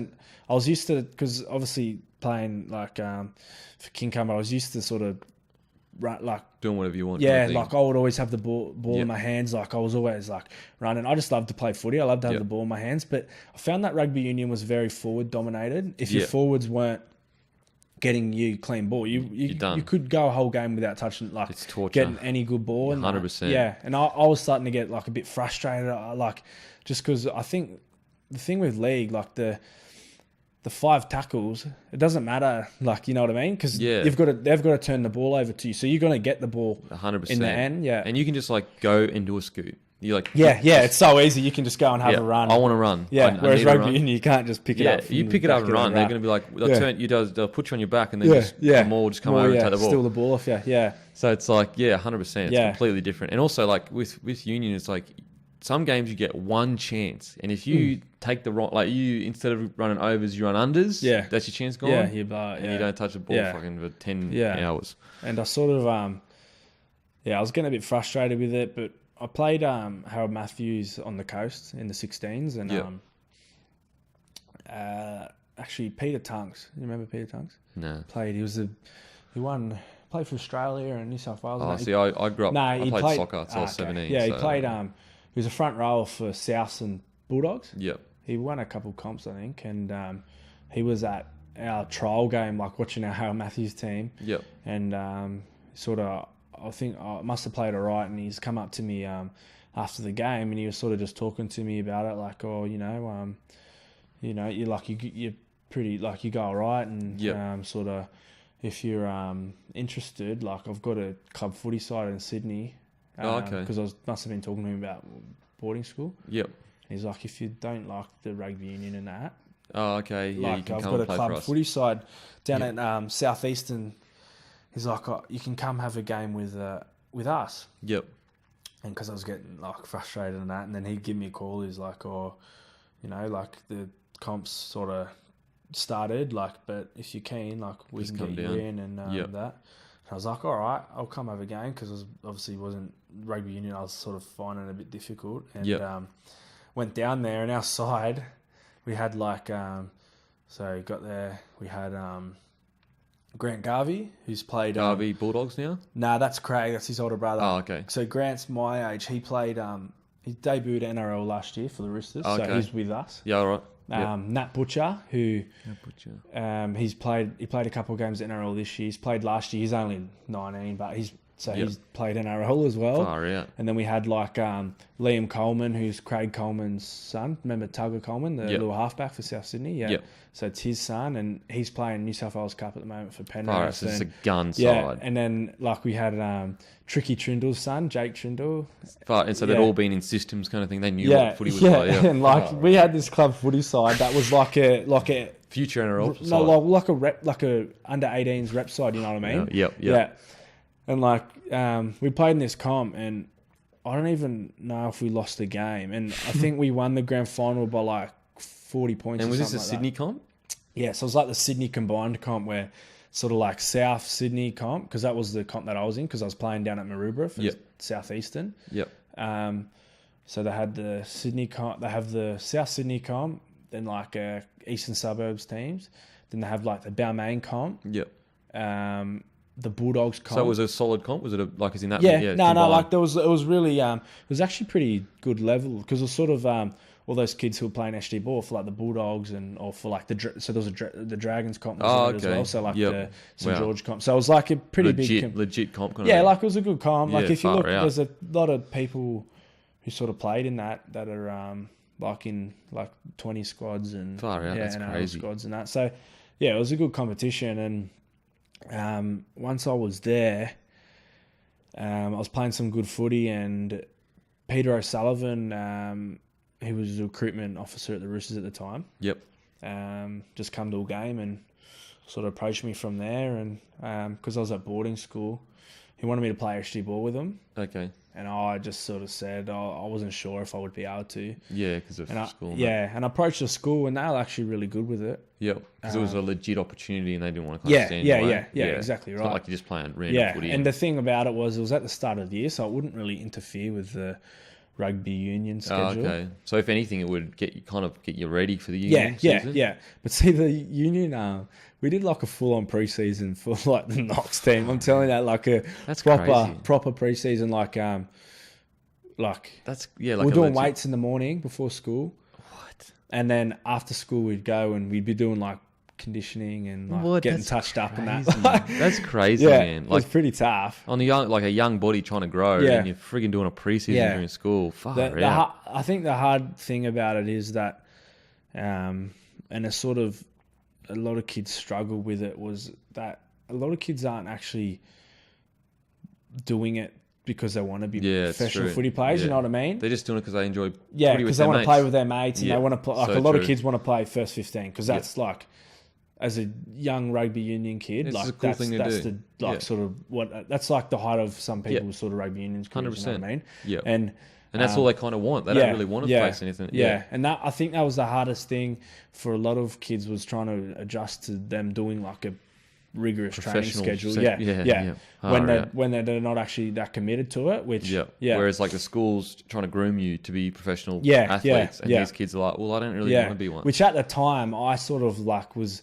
used to, because obviously playing like for King Cumber, I was used to sort of like doing whatever you want. Yeah, like I would always have the ball in my hands. Like I was always like running. I just loved to play footy. I loved to have the ball in my hands. But I found that rugby union was very forward dominated. If your forwards weren't getting you clean ball, you could go a whole game without touching, like it's torture. Getting any good ball. 100%. Yeah, and I was starting to get like a bit frustrated. Like just because I think the thing with league, like the 5 tackles, it doesn't matter, like, you know what I mean? Because they've got to turn the ball over to you, so you're going to get the ball 100% in the end. Yeah, and you can just like go and do a scoot. You like it's so easy. You can just go and have a run. I want to run. Yeah, whereas rugby union, you can't just pick it up. You pick it up and run. They're going to be like, they'll put you on your back and then the more just come over and take the ball. Steal the ball off you. Yeah. So it's like 100%. It's completely different. And also like with union, it's like some games you get one chance, and if you take the wrong, like you instead of running overs, you run unders. Yeah, that's your chance gone. And you don't touch the ball fucking for 10 hours. And I sort of I was getting a bit frustrated with it, but I played Harold Matthews on the coast in the 16s, and actually Peter Tunks. You remember Peter Tunks? No. Played. Played for Australia and New South Wales. Oh, see, I grew up. I played soccer until I was 17. Yeah, he played. He was a front rower for Souths and Bulldogs. Yep. He won a couple comps, I think, and he was at our trial game, like watching our Harold Matthews team. Yep. And I think I must have played all right, and he's come up to me after the game, and he was sort of just talking to me about it, like, you're pretty, like, you go all right, and sort of if you're interested, like, I've got a club footy side in Sydney. Okay. Because I must have been talking to him about boarding school. Yep. He's like, if you don't like the rugby union and that. Oh, okay. Yeah, you can I've come got and play a club for us. footy side down at Southeastern. He's like, you can come have a game with us. Yep. And because I was getting like frustrated and that, and then he'd give me a call. He's like, like the comps sort of started, like, but if you're keen, like, we just can get you in and that. And I was like, all right, I'll come have a game, because obviously wasn't rugby union. I was sort of finding it a bit difficult, and went down there, and our side, we had like, so got there, we had Grant Garvey, who's played... Garvey Bulldogs now? Nah, that's Craig, that's his older brother. Oh, okay. So Grant's my age. He played, he debuted NRL last year for the Roosters, so he's with us. Yeah, all right. Nat Butcher, who he played a couple of games at NRL this year. He's played last year. He's only 19, but he's played NRL as well. Far out. And then we had like Liam Coleman, who's Craig Coleman's son. Remember Tugger Coleman, the little halfback for South Sydney? Yeah. So it's his son, and he's playing New South Wales Cup at the moment for Penrith. Far out, so it's a gun side. Yeah, and then like we had Tricky Trindle's son, Jake Trindle. And so they'd all been in systems kind of thing. They knew what footy was like. Yeah, and like we had this club footy side that was like a future NRL side. No, like a under 18s rep side. You know what I mean? Yeah. And like we played in this comp, and I don't even know if we lost the game. And I think we won the grand final by like 40 points. And was this a like Sydney comp? Yeah, so it was like the Sydney combined comp, where sort of like South Sydney comp, because that was the comp that I was in, because I was playing down at Maroubra for Southeastern. So they had the Sydney comp, they have the South Sydney comp, then like Eastern Suburbs teams, then they have like the Balmain comp. The Bulldogs comp. So it was a solid comp? Was it like as in that? Yeah, no, like it was really, it was actually pretty good level, because it was sort of all those kids who were playing SD ball for like the Bulldogs or for like so there was the Dragons comp as well, so like the St George comp. So it was like a pretty legit comp kind of thing. Like it was a good comp. Like if you look, there's a lot of people who sort of played in that are like in like 20 squads and that's crazy squads and that. So yeah, it was a good competition. And once I was there, I was playing some good footy, and Peter O'Sullivan, he was a recruitment officer at the Roosters at the time. Just come to a game and sort of approached me from there, and because I was at boarding school, he wanted me to play HD ball with him. And I just sort of said I wasn't sure if I would be able to. Yeah, because of school. And I approached the school, and they were actually really good with it. Because it was a legit opportunity, and they didn't want to kind of stand in the way. Exactly right. It's not like you're just playing random footy. And the thing about it was at the start of the year, so it wouldn't really interfere with the rugby union schedule. So if anything, it would get you ready for the union season? But see, the union, we did like a full-on preseason for like the Knox team. I'm telling you that, like that's proper preseason, like we're doing weights in the morning before school. What? And then after school we'd go and we'd be doing like conditioning and like getting touched up and that. That's crazy, man. Like, it's pretty tough. On a young body trying to grow, and you're frigging doing a preseason during school. I think the hard thing about it is that, and it's sort of a lot of kids struggle with it, was that a lot of kids aren't actually doing it because they want to be professional footy players. You know what I mean? They're just doing it because they enjoy. Because they want to play with their mates, and they want to play. Like a lot of kids want to play first 15, because that's like, as a young rugby union kid, it's like a cool thing to do. Sort of that's like the height of some people's sort of rugby unions. 100%. You know what I mean? And that's all they kind of want. They don't really want to face anything. And that, I think that was the hardest thing for a lot of kids, was trying to adjust to them doing like a rigorous training schedule. When they're not actually that committed to it. Whereas like the school's trying to groom you to be professional athletes, and these kids are like, well, I don't really want to be one. Which at the time I sort of like was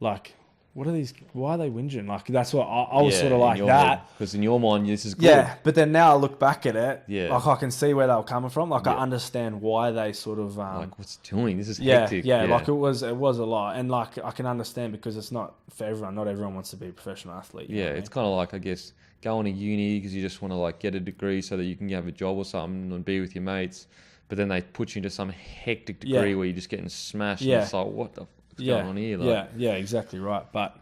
like, what are these? Why are they whinging? Like, that's what I was sort of like that. Because in your mind, this is good. Yeah, but then now I look back at it, like I can see where they were coming from. Like I understand why they sort of like, what's doing? This is hectic. Like it was a lot, and like I can understand, because it's not for everyone. Not everyone wants to be a professional athlete. It's kind of like, I guess, going to uni because you just want to like get a degree so that you can have a job or something and be with your mates. But then they put you into some hectic degree where you're just getting smashed. And it's like, what the what's going on here? Like, exactly right. But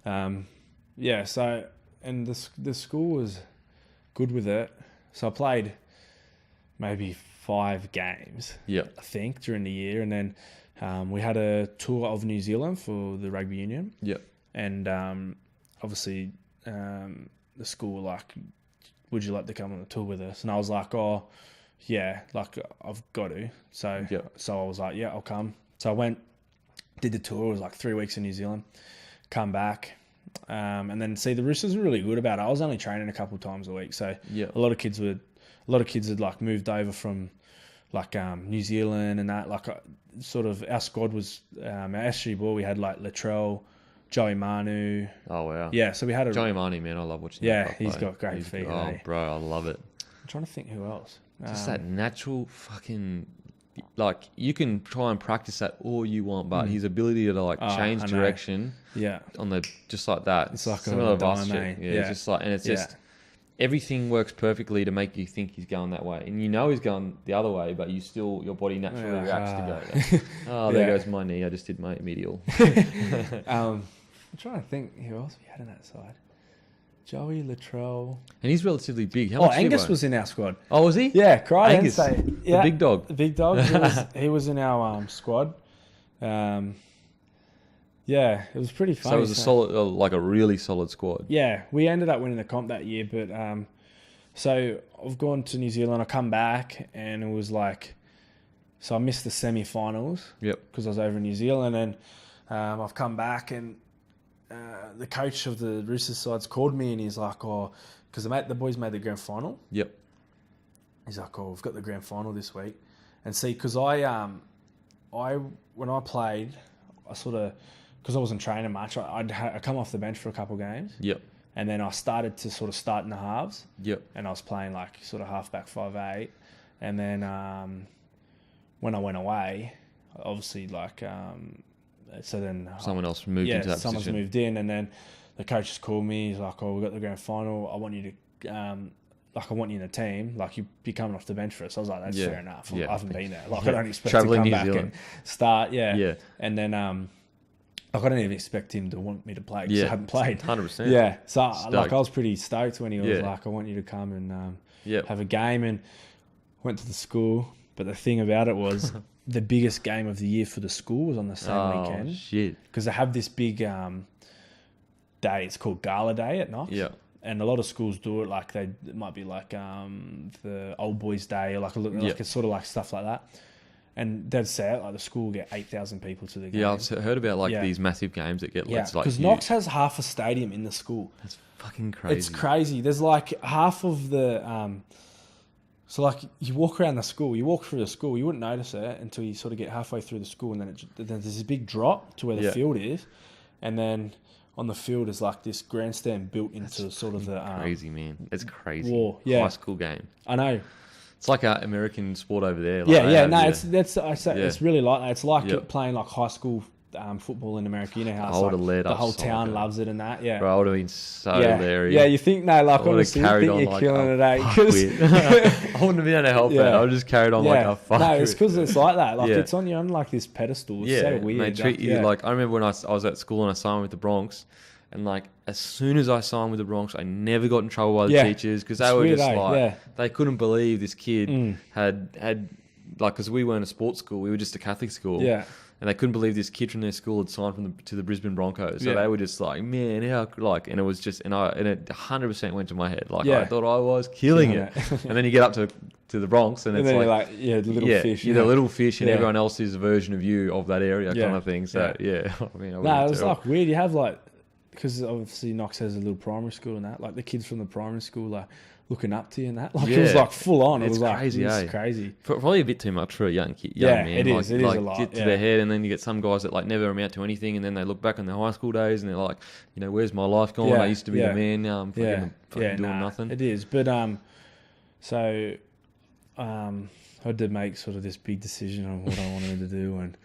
so, and the school was good with it. So I played maybe 5 games, I think, during the year, and then we had a tour of New Zealand for the rugby union. And obviously the school were like, would you like to come on the tour with us? And I was like, oh yeah, like I've got to. So I was like, yeah, I'll come. So I went, did the tour. It was like 3 weeks in New Zealand. Come back, and then see, the Roosters were really good about it. I was only training a couple of times a week, so a lot of kids had like moved over from like New Zealand and that. Like sort of our squad was our SG ball. We had like Latrell, Joey Manu. Oh wow. Yeah, so we had Joey Manu, man, I love watching. Yeah, he's got great feet. Oh, bro, I love it. I'm trying to think who else. Just that natural fucking. Like, you can try and practice that all you want, but his ability to like change direction, on the just like that, it's like similar a to dime, it's just like, and it's just everything works perfectly to make you think he's going that way, and you know he's going the other way, but you still, your body naturally reacts to go. Oh, there goes my knee. I just did my medial. I'm trying to think who else we had on that side. Joey Latrell. And he's relatively big. How much Angus was in our squad. Oh, was he? Yeah, cry. Angus, the big dog. The big dog. He was in our squad. Yeah, it was pretty funny. So it was a solid, like a really solid squad. Yeah, we ended up winning the comp that year, but so I've gone to New Zealand. I come back and it was like, so I missed the semi-finals. Yep. Because I was over in New Zealand, and I've come back and. The coach of the Roosters side's called me and he's like, because the boys made the grand final. Yep. He's like, we've got the grand final this week. And see, because I when I played, I sort of, because I wasn't training much, I'd come off the bench for a couple of games. Yep. And then I started to sort of start in the halves. Yep. And I was playing like sort of halfback 5'8". And then when I went away, obviously like... so then someone else moved into that someone's position. moved in, and then the coach just called me. He's like, we've got the grand final. I want you to, I want you in the team. Like, you'd be coming off the bench for us. I was like, that's fair enough. I haven't been there. Like, I don't expect to come back and start. Yeah. And then, I didn't even expect him to want me to play because I hadn't played. 100%. Yeah. So, stoked. like, I was pretty stoked when he was like, I want you to come and have a game, and went to the school. But the thing about it was... the biggest game of the year for the school was on the same weekend. Shit. Because they have this big day. It's called Gala Day at Knox. Yeah. And a lot of schools do it like it might be like the Old Boys Day or like it's sort of like stuff like that. And they'd say it, like the school will get 8,000 people to the game. Yeah, I've heard about these massive games that get like because Knox has half a stadium in the school. That's fucking crazy. It's crazy. There's like half of the... So, like, you walk around the school, you walk through the school, you wouldn't notice it until you sort of get halfway through the school, and then there's this big drop to where the field is, and then on the field is, like, this grandstand built into sort of the... crazy, man. It's crazy. Wall. Yeah. High school game. I know. It's like an American sport over there. Like it's really like that. It's like playing, like, high school... football in America, you know how the whole town loves it and that, Bro, I would have been so hilarious. Yeah, you think, honestly, you think you're killing it, eh? I wouldn't have been able to help it. I would have just carried on like a fuck. No, it's because it's like that. Like, it's on you on like this pedestal. It's so weird. They treat you like, I remember when I was at school and I signed with the Bronx, and like as soon as I signed with the Bronx, I never got in trouble by the teachers because they were weird, just they couldn't believe this kid had like, because we weren't a sports school, we were just a Catholic school. Yeah. And they couldn't believe this kid from their school had signed to the Brisbane Broncos. So they were just like, man, how and it was just, and it 100% went to my head. Like, I thought I was killing it. And then you get up to the Bronx and it's like the little fish. You're the little fish and everyone else is a version of you of that area kind of thing. So, I mean, it was like weird. You have like, because obviously Knox has a little primary school and that, like the kids from the primary school, like, looking up to you and that. Like, it was like full on. It was like crazy, crazy. Probably a bit too much for a young kid. Man. It is. It is a lot. Get to their head, and then you get some guys that like never amount to anything, and then they look back on their high school days and they're like, where's my life gone? I used to be the man. Now I'm fucking doing nothing. It is. But so I had to make sort of this big decision on what I wanted to do, and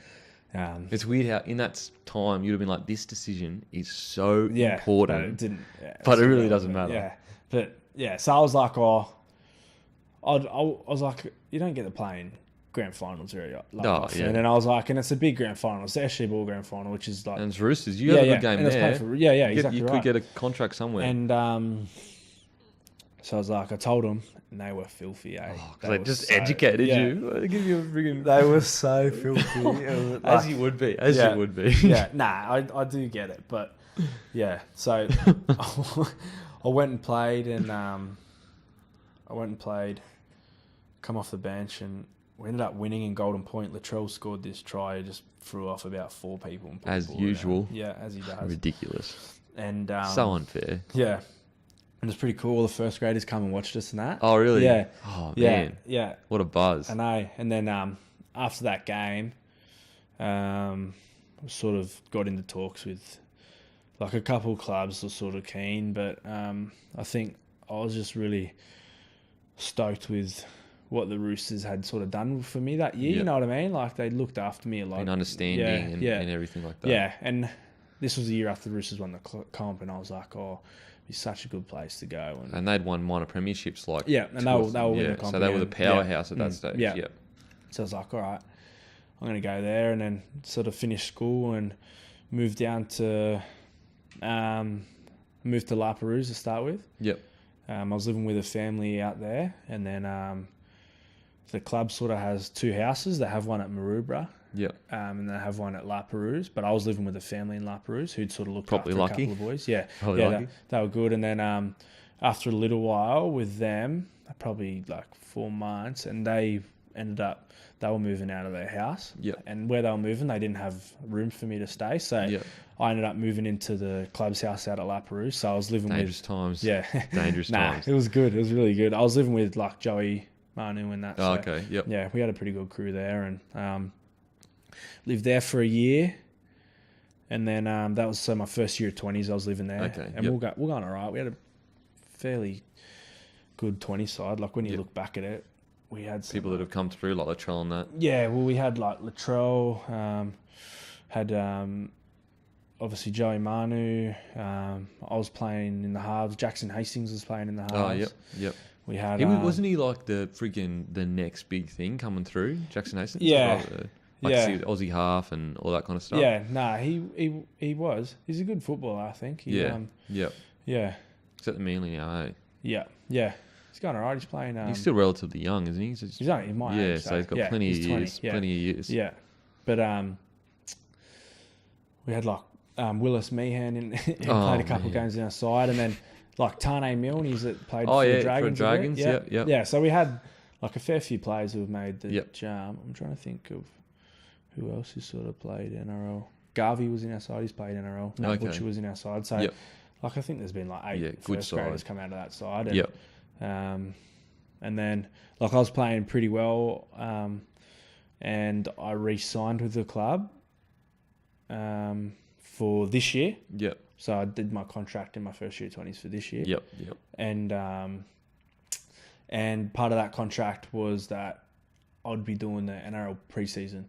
it's weird how in that time you'd have been like, this decision is so important, but it didn't. But it really doesn't matter. Yeah, but. Yeah, so I was like, I was like, you don't get to play in grand finals very often. And then I was like, and it's a big grand final. It's the SG Ball grand final, which is like... And it's Roosters. You have a good game there. Exactly You could get a contract somewhere. And so I was like, I told them, and they were filthy, eh? They just educated you. They give you a friggin'... They were so filthy. As you would be. You would be. I do get it. But, yeah, so... I went and played, come off the bench, and we ended up winning in Golden Point. Latrell scored this try, just threw off about 4 people. As usual. Yeah, as he does. Ridiculous. And so unfair. Yeah. And it's pretty cool. All the first graders come and watched us and that. Oh, really? Yeah. Oh, Yeah. man. Yeah. What a buzz. I know. And then after that game, sort of got into talks with like a couple of clubs were sort of keen, but I think I was just really stoked with what the Roosters had sort of done for me that year. Yep. You know what I mean? Like they looked after me a lot. And understanding and everything like that. Yeah, and this was the year after the Roosters won the comp, and I was like, oh, it'd be such a good place to go. And they'd won minor premierships like... Yeah, and they were winning the comp. So they were the powerhouse at that stage. Yeah. Yep. So I was like, all right, I'm going to go there, and then sort of finish school and move down to... moved to La Perouse to start with. Yep. I was living with a family out there, and then the club sort of has two houses. They have one at Maroubra, Yep. and they have one at La Perouse. But I was living with a family in La Perouse who'd sort of looked Probably after lucky. a couple of boys. Yeah, Probably lucky. They were good. And then after a little while with them, probably like 4 months, and they were moving out of their house. Yep. And where they were moving, they didn't have room for me to stay. So Yep. I ended up moving into the club's house out at La Perouse. So I was living Dangerous with... times. Yeah. Dangerous times. It was good. It was really good. I was living with like Joey, Manu and that. Oh, So, okay. Yep. yeah, we had a pretty good crew there, and lived there for a year. And then that was my first year of 20s. I was living there. Okay, And yep. we're going all right. We had a fairly good 20 side. Like when you Yep. look back at it, we had some, People that have come through, like Latrell and that. yeah, well, we had like Latrell, had obviously Joey Manu. I was playing in the halves. Jackson Hastings was playing in the halves. Oh, yep. Yep. We had Wasn't he like the next big thing coming through, Jackson Hastings? Yeah. Like Yeah. Aussie half and all that kind of stuff. Yeah, he was. He's a good footballer, I think. Yep. Yeah. He's at the Manly now, eh? Yeah. He's going all right. He's playing. He's still relatively young, isn't he? He's only in my age. So he's got plenty of 20, years. yeah. Plenty of years. Yeah, but we had like Willis Meehan in played a couple of games in our side, and then like Tane Milne, he's played for the Dragons. For Dragons. Yeah. Yeah, so we had like a fair few players who have made the Yep. jump. I'm trying to think of who else has sort of played NRL. Garvey was in our side. He's played NRL. No, Okay. Butcher was in our side. So, Yep. like, I think there's been like 8 good first side. graders come out of that side. And, Yep. and then, like, I was playing pretty well, and I re-signed with the club for this year. Yep. So I did my contract in my first year of 20s for this year. Yep. And part of that contract was that I'd be doing the NRL preseason.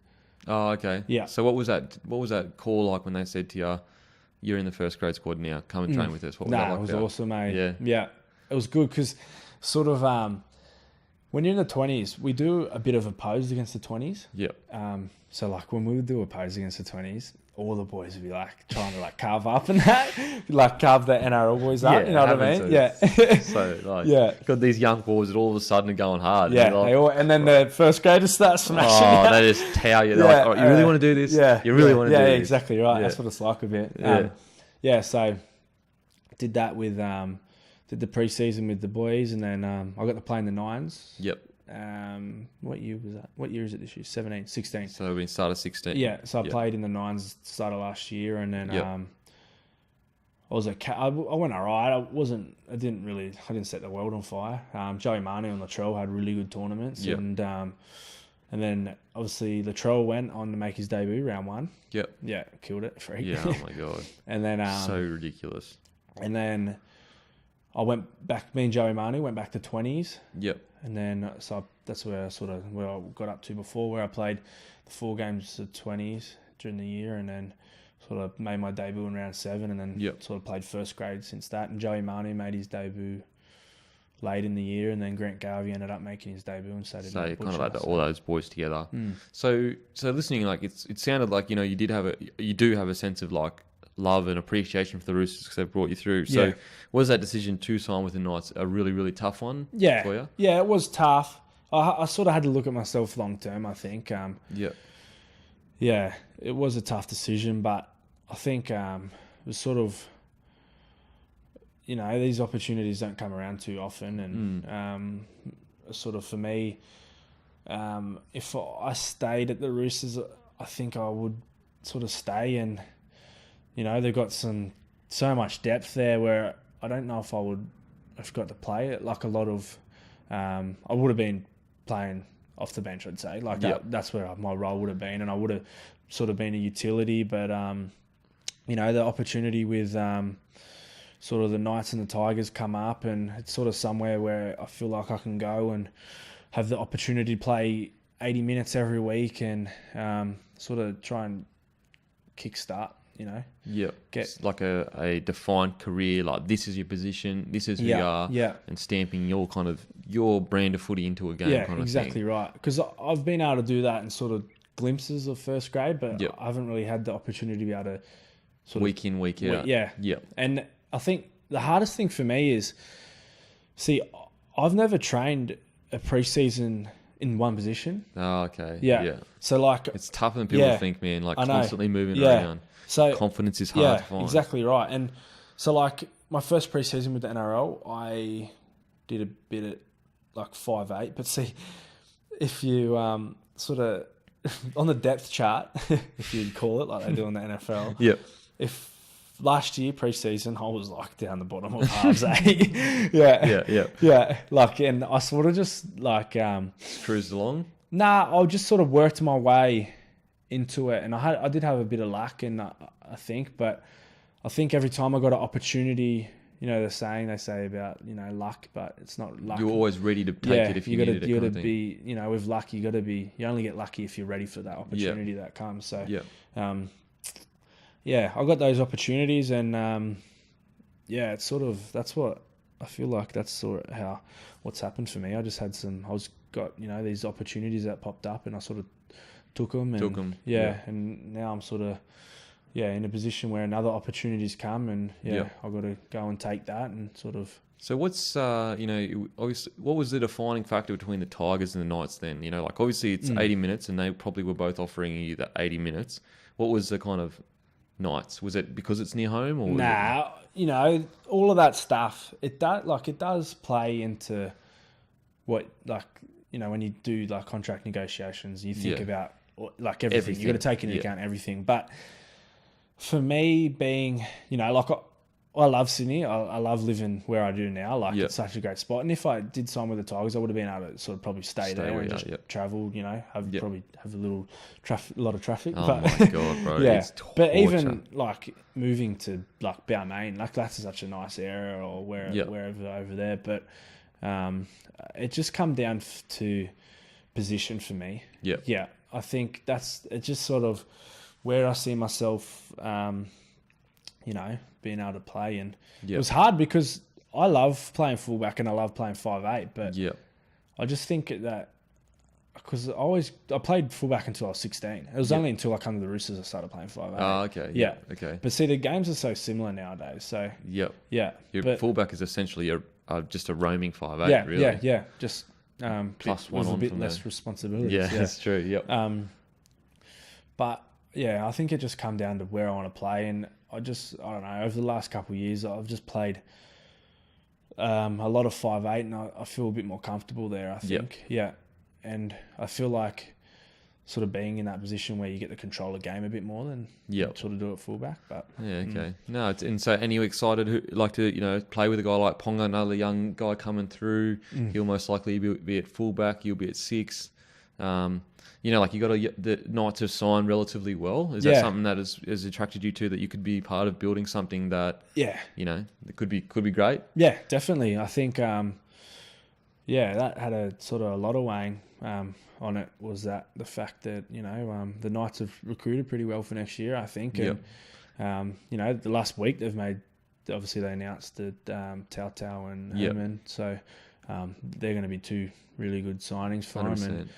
Oh, okay. Yeah. So what was that call like when they said to you, "You're in the first grade squad now. Come and train with us"? What was that like? It was about? awesome, mate. Yeah. Yeah. It was good because sort of when you're in the 20s, we do a bit of opposed against the 20s. Yep. So like when we would do opposed against the 20s, all the boys would be like trying to like carve up and that, like carve the NRL boys up. Yeah, you know what I mean? Yeah. So like, Yeah. got these young boys that all of a sudden are going hard. Yeah. And you're like, And then the first grader starts smashing. oh, out. they just towel you. They're like, "Oh, you really want to do this? Yeah. You really want to do Yeah, this?" exactly right. Yeah. That's what it's like a bit. Yeah. So did that with did the preseason with the boys, and then I got to play in the nines. Yep. What year was that? What year is it this year? 17, 16. So we started 16. Yeah, so I Yep. played in the nines started last year, and then Yep. I was I went alright. I didn't set the world on fire. Joey Manu and Latrell had really good tournaments, Yep. and then obviously Latrell went on to make his debut round 1. Yep. Yeah, killed it. Freak. Yeah. Oh my god. And then So ridiculous. and then I went back. Me and Joey Manu went back to 20s. Yep. And then, so that's where I got up to before, where I played the 4 games of 20s during the year, and then sort of made my debut in round 7, and then Yep. sort of played first grade since that. And Joey Manu made his debut late in the year, and then Grant Garvey ended up making his debut on Saturday. So night kind of Butcher, like all those boys together. Mm. So listening, like it sounded like you do have a sense of like love and appreciation for the Roosters because they've brought you through. So Yeah. was that decision to sign with the Knights a really, really tough one for you? Yeah, it was tough. I sort of had to look at myself long term, I think. Yeah. Yeah, it was a tough decision, but I think it was sort of, these opportunities don't come around too often. And sort of for me, if I stayed at the Roosters, I think I would sort of stay. And, they've got so much depth there where I don't know if I would got to play it. Like a lot of, I would have been playing off the bench, I'd say. Like that's where my role would have been, and I would have sort of been a utility. But you know, the opportunity with sort of the Knights and the Tigers come up, and it's sort of somewhere where I feel like I can go and have the opportunity to play 80 minutes every week and sort of try and kickstart, you know. Yeah. It's like a defined career, like this is your position, this is who you are, and stamping your brand of footy into a game kind of thing. Yeah, exactly right. Because I've been able to do that in sort of glimpses of first grade, but I haven't really had the opportunity to be able to sort of... Week in, week out. Yeah. And I think the hardest thing for me is, see, I've never trained a preseason in one position. Oh, okay. Yeah. So like... It's tougher than people think, man. Like constantly moving around. So confidence is hard to find. Exactly right. And so like my first preseason with the NRL, I did a bit at like 5'8". But see, if you sort of on the depth chart, if you'd call it like they do in the NFL. Yep. If last year preseason I was like down the bottom of halves, Yeah. Like, and I sort of just like cruised along. Nah, I just sort of worked my way into it, and I did have a bit of luck, and I think, but I think every time I got an opportunity, you know, they say about, you know, luck, but it's not luck. You're always ready to take it if you need it. You got to be, you know, with luck, you only get lucky if you're ready for that opportunity that comes. So, I got those opportunities, and it's sort of, that's what I feel like. That's sort of what's happened for me. I just had got, you know, these opportunities that popped up, and I sort of took them. And now I'm sort of in a position where another opportunities come, and I've got to go and take that and sort of. So what's obviously, what was the defining factor between the Tigers and the Knights then? You know, like obviously it's 80 minutes, and they probably were both offering you that 80 minutes. What was the kind of Knights? Was it because it's near home, or you know, all of that stuff? It does play into what, like, you know, when you do like contract negotiations, you think about like everything. You got to take into account everything. But for me, being, you know, like I love Sydney. I love living where I do now. Like it's such a great spot. And if I did sign with the Tigers, I would have been able to sort of probably stay there and just travel. You know, probably have a lot of traffic. Oh my god, bro! It's torture. But even like moving to like Balmain, like that's such a nice area, or wherever over there. But it just come down to position for me. Yeah. I think it's just sort of where I see myself, you know, being able to play. And it was hard because I love playing fullback and I love playing 5'8", but I just think that because I played fullback until I was 16. It was only until I come to the Roosters I started playing 5'8". Oh, okay. Yeah. Okay. But see, the games are so similar nowadays. So Your fullback is essentially just a roaming 5'8", really. Yeah. Just plus one on a bit from less there. responsibilities. Yeah, that's true. Yep. But I think it just come down to where I want to play, and I don't know. Over the last couple of years, I've just played a lot of 5'8", and I feel a bit more comfortable there. I think, and I feel like sort of being in that position where you get to control the game a bit more than sort of do it fullback. But okay. No, and are you excited? Like to play with a guy like Ponga, another young guy coming through? He'll most likely be at fullback. You'll be at 6. Like you got the Knights have signed relatively well. Is that something that has attracted you to, that you could be part of building something that that could be great? Yeah, definitely. I think that had a sort of a lot of weighing on it, was that the fact that the Knights have recruited pretty well for next year, I think, and the last week they announced that Tautau and Herman, so they're going to be 2 really good signings for 100%. Him. And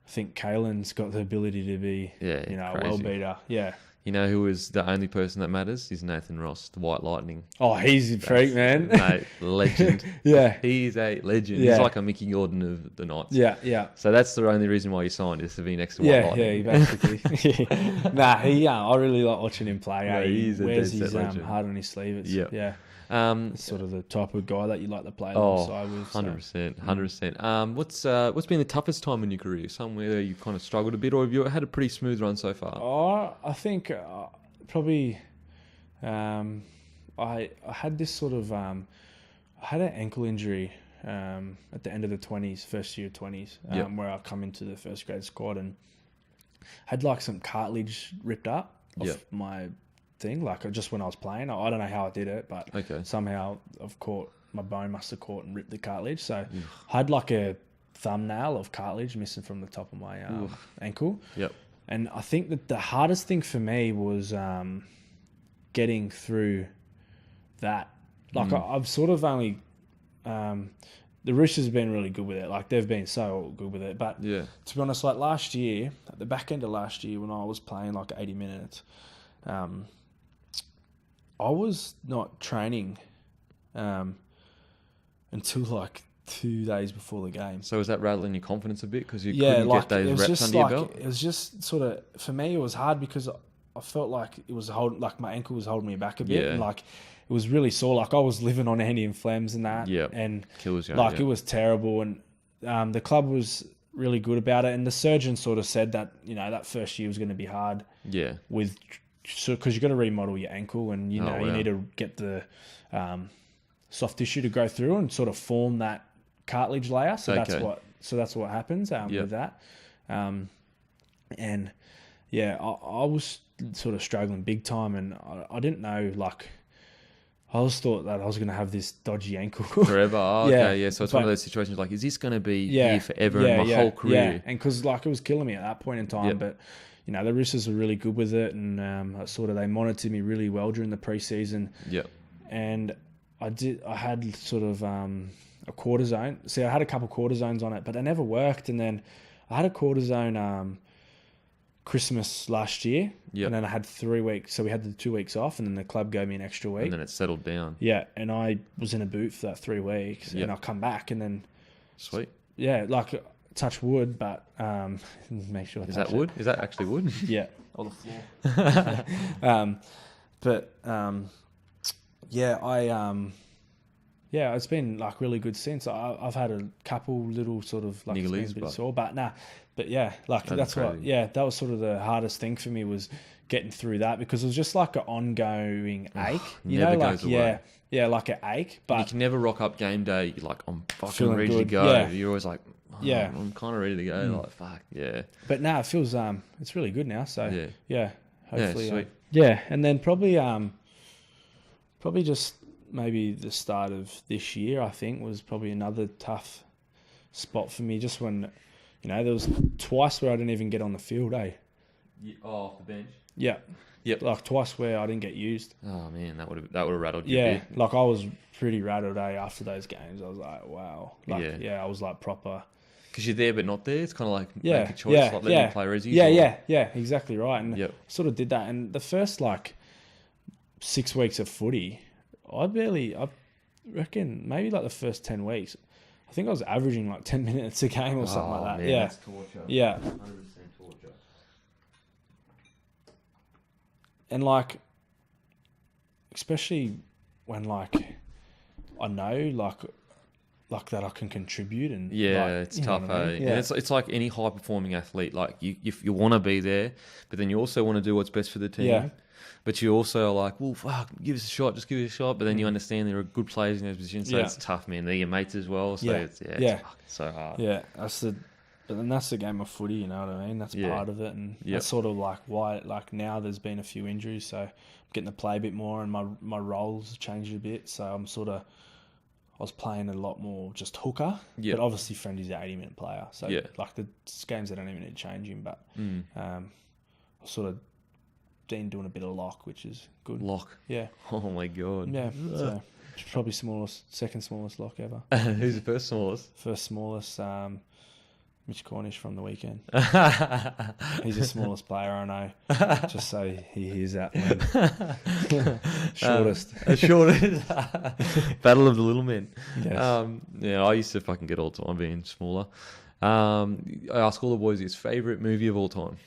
I think Kalin's got the ability to be, a well beater. Yeah. You know who is the only person that matters? Is Nathan Ross, the White Lightning. Oh, he's a freak, man. Mate, legend. He's a legend. He's like a Mickey Gordon of the Knights. Yeah. So that's the only reason why you signed, is to be next to White Lightning. Yeah, basically. I really like watching him play. Yeah, he wears his heart on his sleeve. It's sort of the type of guy that you like to play alongside with. 100%. What's been the toughest time in your career? Somewhere you kind of struggled a bit, or have you had a pretty smooth run so far? I think probably I had this sort of I had an ankle injury at the end of the 20s, first year of 20s, where I come into the first grade squad and had like some cartilage ripped up off my thing, like just when I was playing. I don't know how I did it, but somehow my bone must have caught and ripped the cartilage. So I had like a thumbnail of cartilage missing from the top of my ankle. Yep. And I think that the hardest thing for me was getting through that. Like I've sort of only... the Roosters have been really good with it. Like they've been so good with it. But to be honest, like last year, at the back end of last year when I was playing like 80 minutes, I was not training until like 2 days before the game. So was that rattling your confidence a bit because you couldn't get those reps under your belt? It was just sort of, for me, it was hard because I felt like it was my ankle was holding me back a bit. And like it was really sore. Like I was living on anti-inflams and that. Yeah. And kills you. Like it was terrible. And the club was really good about it. And the surgeon sort of said that, you know, that first year was going to be hard. Yeah. Because you've got to remodel your ankle and, you need to get the soft tissue to go through and sort of form that cartilage layer. So that's what happens with that. And yeah, I was sort of struggling big time, and I didn't know, like, I always thought that I was going to have this dodgy ankle forever. Oh, okay, yeah. So it's one of those situations like, is this going to be here forever in my whole career? Yeah, and because like it was killing me at that point in time, but you know the Roosters were really good with it, and they monitored me really well during the preseason. Yeah, and I had sort of a cortisone. See, I had a couple cortisones on it, but they never worked. And then I had a cortisone Christmas last year, and then I had 3 weeks. So we had the 2 weeks off, and then the club gave me an extra week. And then it settled down. Yeah, and I was in a boot for that 3 weeks, and I'll come back, and then... Sweet. Yeah, like, touch wood, but make sure I touch Is that wood? Is that actually wood? Yeah. On the floor. It's been like really good since. I've had a couple little sort of like it's been a bit sore, but that was sort of the hardest thing for me was getting through that because it was just like an ongoing ache. Like an ache. But you can never rock up game day. You're like, I'm fucking ready to go. Yeah. You're always like, I'm kind of ready to go. Like, fuck, yeah. But now it feels it's really good now. So hopefully, sweet. And then probably just. Maybe the start of this year, I think, was probably another tough spot for me. Just when, there was twice where I didn't even get on the field, eh? Off the bench? Yeah. Yep. Like twice where I didn't get used. Oh, man, that would have rattled you a bit. Like I was pretty rattled, after those games. I was like, wow. Like, I was like proper... Because you're there but not there. It's kind of like make a choice, like letting you play resis. Yeah, exactly right. And sort of did that. And the first, 6 weeks of footy... I reckon maybe like the first 10 weeks, I think I was averaging like 10 minutes a game or something like that. Man, yeah. That's torture. Yeah. 100% torture. And especially when I know that I can contribute and it's tough. And it's like any high performing athlete. Like you want to be there, but then you also want to do what's best for the team. Yeah. But you also are like, well, fuck, give us a shot, just give us a shot. But then you understand there are good players in those positions, so it's tough, man. They're your mates as well, so it's so hard. Yeah, that's the game of footy, you know what I mean? That's part of it, and that's sort of like why, now there's been a few injuries, so I'm getting to play a bit more, and my roles changed a bit, so I was playing a lot more just hooker, but obviously Friendy's an 80-minute player, so the games I don't even need changing, but I sort of been doing a bit of lock, which is good. Lock? Yeah. Oh my God. Yeah. So probably second smallest lock ever. Who's the first smallest? First smallest, Mitch Cornish from the weekend. He's the smallest player I know. Just so he hears that. Shortest. Shortest. Battle of the little men. Yes. I used to fucking get all the time being smaller. I ask all the boys his favourite movie of all time.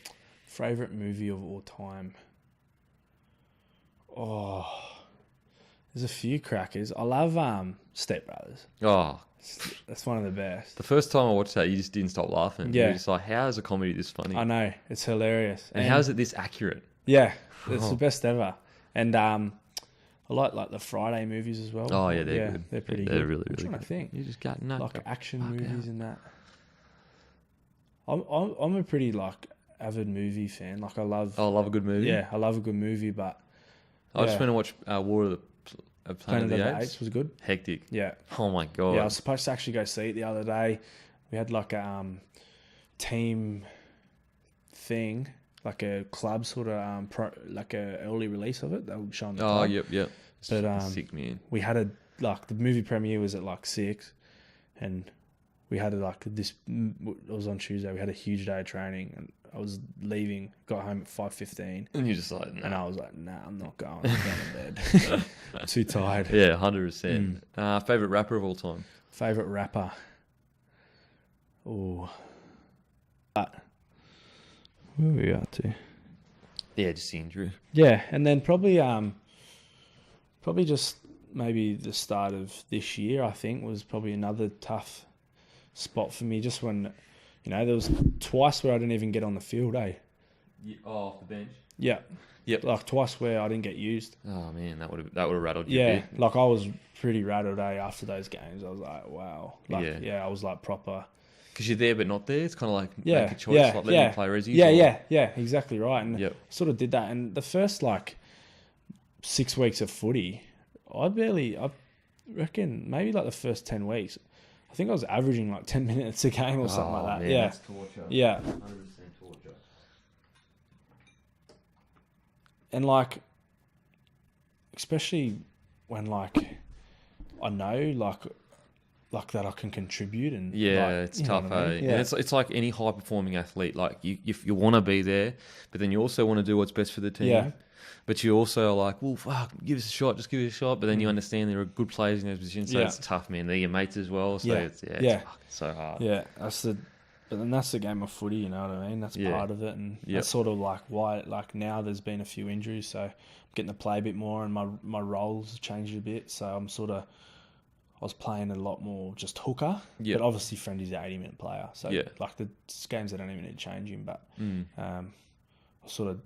Favourite movie of all time? Oh, there's a few crackers. I love Step Brothers. Oh, that's one of the best. The first time I watched that, you just didn't stop laughing. Yeah, you're just like, how is a comedy this funny? I know, it's hilarious. And how is it this accurate? Yeah, it's the best ever. And I I like the Friday movies as well. Oh yeah, they're good. They're pretty They're good. really, I'm really trying good. to think. You just got no Like action fuck movies out. and that. I'm a pretty like avid movie fan. Like I love a good movie. Yeah, I love a good movie, but I just went to watch War of the Planet of the Apes. Was good. Hectic. Yeah. Oh my god. Yeah, I was supposed to actually go see it the other day. We had like a team thing, like a club sort of like a early release of it. They were showing the club. Yep. But Sick, man. we had the movie premiere was at like 6, and we had this. It was on Tuesday. We had a huge day of training, and I was leaving. Got home at 5:15, And you're just like, nah. and I was like, "Nah, I'm not going. I'm going to bed. I'm too tired." Yeah, 100%. Favorite rapper of all time? Favorite rapper. Oh, but where are we at to? Yeah, just the injury. Yeah, and then probably just maybe the start of this year. I think was probably another tough spot for me. Just when, there was twice where I didn't even get on the field. Off the bench. Yeah. Yep. Like twice where I didn't get used. Oh man, that would have rattled you. Yeah, a bit. like I was pretty rattled after those games. I was like, wow. Like, I was like proper. Because you're there but not there. It's kind of like Yeah, make a choice, like letting them play resis. Yeah, exactly right. And Yep. sort of did that. And the first 6 weeks of footy, I reckon maybe the first 10 weeks, I think I was averaging 10 minutes a game or something like that. Man, Yeah. That's torture. Yeah. 100% torture. And especially when I know that I can contribute and it's you know tough. what I mean? Yeah. And it's like any high performing athlete. Like you want to be there, but then you also want to do what's best for the team. Yeah. But you also are like, well, fuck, give us a shot, just give us a shot. But then you understand there are good players in those positions, so it's tough, man. They're your mates as well, so it's fucking so hard. Yeah, that's the game of footy. You know what I mean? That's part of it, and that's sort of why. Now there's been a few injuries, so I'm getting to play a bit more, and my roles changed a bit. So I was playing a lot more just hooker, but obviously Friendy's an 80-minute player, so the games I don't even need to change him, but I sort of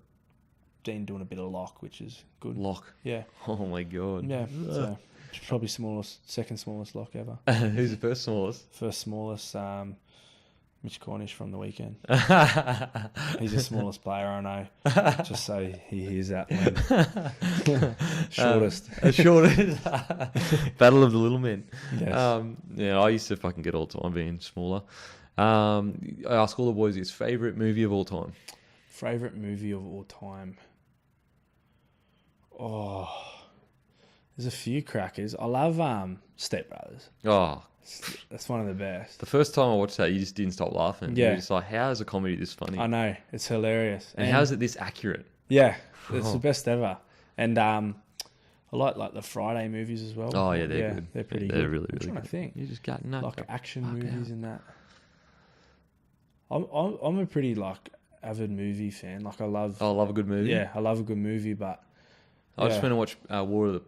been doing a bit of lock, which is good. Lock. Yeah. Oh my god. Yeah. So probably second smallest lock ever. Who's the first smallest? First smallest, Mitch Cornish from the weekend. He's the smallest player I know. Just so he hears that. Shortest. Shortest. Battle of the little men. Yes. I used to fucking get all the time being smaller. I ask all the boys his favourite movie of all time. Favourite movie of all time. Oh, there's a few crackers. I love Step Brothers. Oh, that's one of the best. the first time I watched that, you just didn't stop laughing. Yeah. You were just like, how is a comedy this funny? I know, it's hilarious. And how is it this accurate? Yeah, it's the best ever. And I like the Friday movies as well. Oh yeah, they're good. They're pretty They're good. really, I'm really trying good. to think. You just got no Action fuck movies out. and that. I'm a pretty avid movie fan. I love a good movie. Yeah, I love a good movie, but I just went to watch War of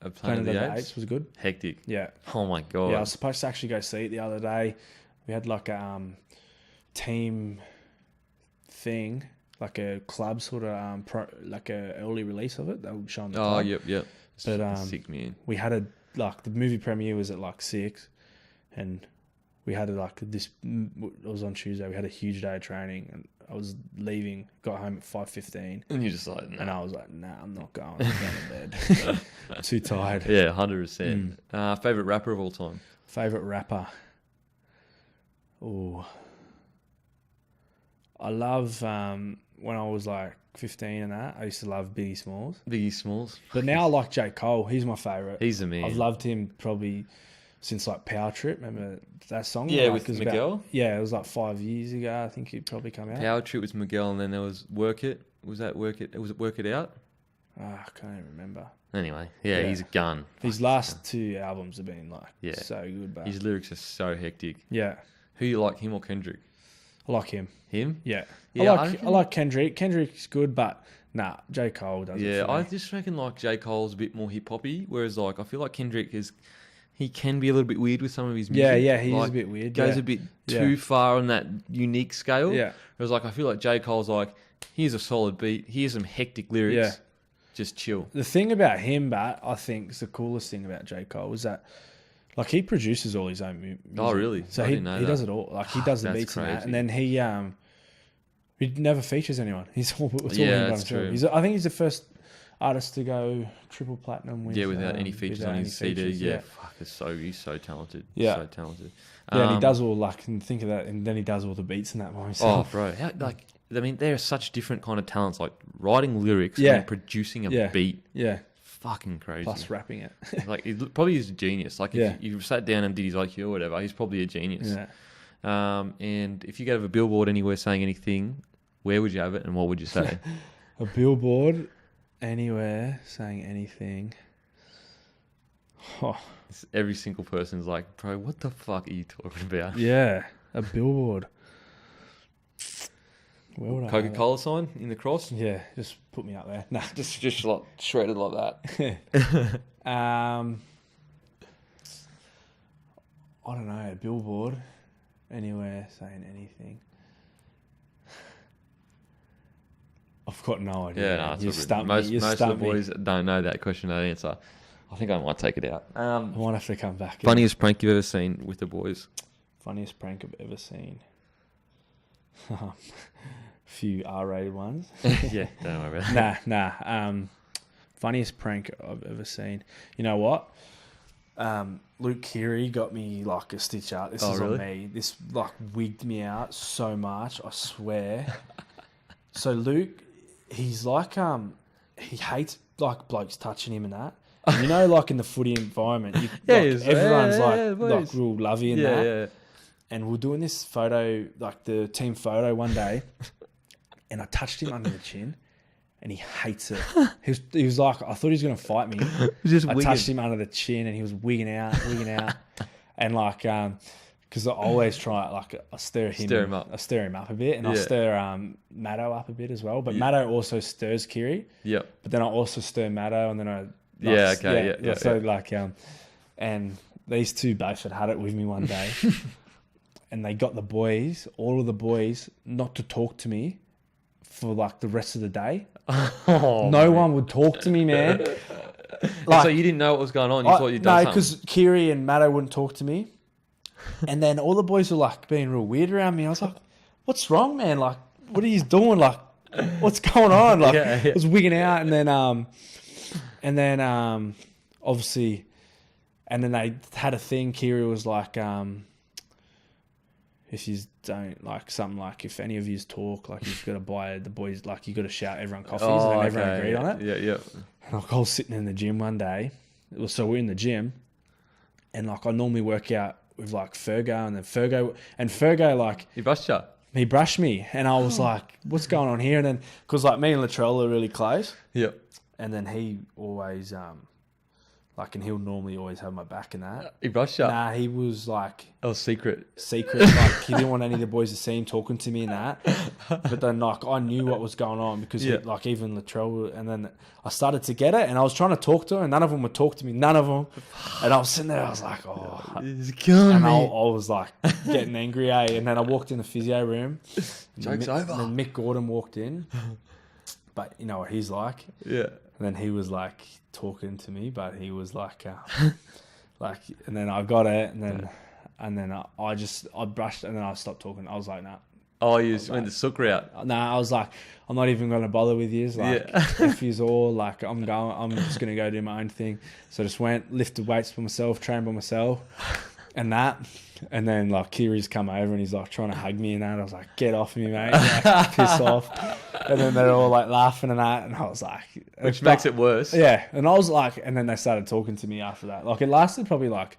the Planet of the Apes. Was good. Hectic. Yeah. Oh my god. Yeah, I was supposed to actually go see it the other day. We had a team thing, like a club sort of like a early release of it. They were showing the club. Yep. But Sick, man. we had the movie premiere was at 6, and we had this. It was on Tuesday. We had a huge day of training, and I was leaving. Got home at 5:15, And you're just like, nah. and I was like, "Nah, I'm not going. I'm going to bed. I'm too tired." Yeah, 100%. Favorite rapper of all time? Favorite rapper. Oh, I love when I was 15 and that. I used to love Biggie Smalls, Biggie Smalls. but now I like J. Cole. He's my favorite. He's the man. I've loved him probably since Power Trip. Remember that song? Yeah, with it was Miguel? Yeah, it was 5 years ago. I think it probably come out. Power Trip was Miguel, and then there was Work It. Was that Work It? Was it Work It Out? I can't even remember. Anyway, yeah, he's a gun. His last 2 albums have been so good. But His lyrics are so hectic. yeah, Who you like, him or Kendrick? I like him. Him? Yeah, Yeah, I like Kendrick. Kendrick's good, but nah, J. Cole does it Yeah, for me. I just reckon J. Cole's a bit more hip hoppy, whereas I feel like Kendrick he can be a little bit weird with some of his music. Yeah, he is a bit weird. Goes a bit too far on that unique scale. Yeah. Whereas I feel like J. Cole's here's a solid beat, here's some hectic lyrics. just chill. The thing about him, Bat, I think is the coolest thing about J. Cole was that, like, he produces all his own music. Oh, really? So I he didn't know he that. does it all. Like, he does the That's beats and that, crazy. and then he never features anyone. It's all him by that's himself. true. I think he's the first artist to go triple platinum with without any features without on any his CD. features, Yeah, fuck, he's so talented. Yeah. So talented. Yeah, and he does all, like, and think of that, and then he does all the beats and that by Oh, himself. bro, I mean, there are such different kind of talents, like writing lyrics Yeah. and producing a beat. Yeah, Fucking crazy. plus rapping it. Like, he probably is a genius. Like, Yeah. if you sat down and did his IQ or whatever, he's probably a genius. Yeah. And if you could have a billboard anywhere saying anything, where would you have it and what would you say? A billboard anywhere saying anything. Oh, Every single person's like, bro, what the fuck are you talking about? yeah, a billboard. Where would I have it? Coca-Cola sign in the cross? Yeah, just put me up there. Nah, Just like shredded like that. I don't know, a billboard anywhere saying anything. I've got no idea. Yeah, no, it's you all good. stumped Most me. You of the stumped me. boys don't know that question, that answer. I think I might take it out. I might have to come back. Funniest prank you've ever seen with the boys? Funniest prank I've ever seen. Few R-rated ones. Yeah, don't worry about that. Nah. Funniest prank I've ever seen. You know what? Luke Keary got me like a stitch out. This is really? on me. This like wigged me out so much. I swear. So Luke, he's like he hates like blokes touching him and that. And you know, like in the footy environment, everyone's like real lovey and that. Yeah. And we're doing this photo, like the team photo one day, and I touched him under the chin, and he hates it. He was like, I thought he was going to fight me. I touched him under the chin, and he was wigging out. And like, because I always try, like, I stir him up a bit, and I stir Matto up a bit as well. But Matto also stirs Kiri. Yeah. But then I also stir Matto, and then I... So like, and these two both had it with me one day. And they got all of the boys, not to talk to me for like the rest of the day. No one would talk to me, man. Like, so you didn't know what was going on? You thought you'd done something? No, because Kiri and Matto wouldn't talk to me. And then all the boys were like being real weird around me. I was like, what's wrong, man? Like, what are you doing? Like, what's going on? Like, I was wigging out. And then obviously, and then they had a thing. Kiri was like, if you don't, like, something like, if any of you talk, like, you've got to buy the boys, like, you got to shout everyone coffees, and then everyone agreed on it. Yeah. And like, I was sitting in the gym one day. So we're in the gym, and like, I normally work out with like Fergo, and then Fergo, like, He brushed you? he brushed me, and I was like, what's going on here? And then, because like me and Latrell are really close. Yeah. And then he always, like, and he'll normally always have my back in that. He brushed you? Nah, he was like... Oh, secret. Like, he didn't want any of the boys to see him talking to me and that. But then, like, I knew what was going on because, like, even Latrell... And then I started to get it, and I was trying to talk to her, and none of them would talk to me. None of them. And I was sitting there, I was like, oh... He's killing me. I was, like, getting angry, eh? And then I walked in the physio room. Joke's over. And then Mick Gordon walked in. But you know what he's like. Yeah. And then he was like talking to me, but he was like, like, and then I got it, and then I brushed, and then I stopped talking. I was like, nah. Oh, you went the sook route. Nah, I was like, I'm not even going to bother with you. Like, if you's all like, I'm just going to go do my own thing. So I just went, lifted weights for myself, trained by myself, and that. And then like Kiri's come over and he's like trying to hug me and that. I was like, get off me, mate. Like, piss off. And then they're all like laughing and that. And I was like... Which makes it worse. Yeah. And I was like... And then they started talking to me after that. Like, it lasted probably like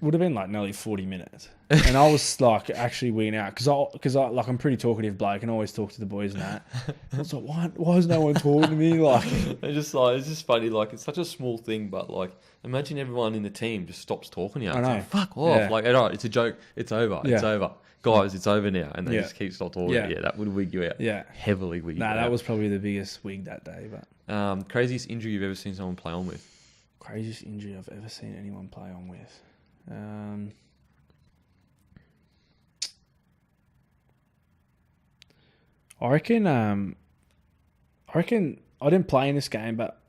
would have been like nearly 40 minutes. And I was like actually weeing out because I like, I'm pretty talkative bloke and always talk to the boys and that. I was like, why is no one talking to me? Like, it's just funny. Like, it's such a small thing, but like, imagine everyone in the team just stops talking to you. I know. Like, fuck off. Yeah. Like, all right, it's a joke. It's over. It's over. Guys, it's over now. And they Yeah. just keep stop talking. Yeah. Yeah, that would wig you out. Yeah. Heavily wig you out. nah, that was probably the biggest wig that day. But craziest injury you've ever seen someone play on with? craziest injury I've ever seen anyone play on with. I reckon I didn't play in this game, but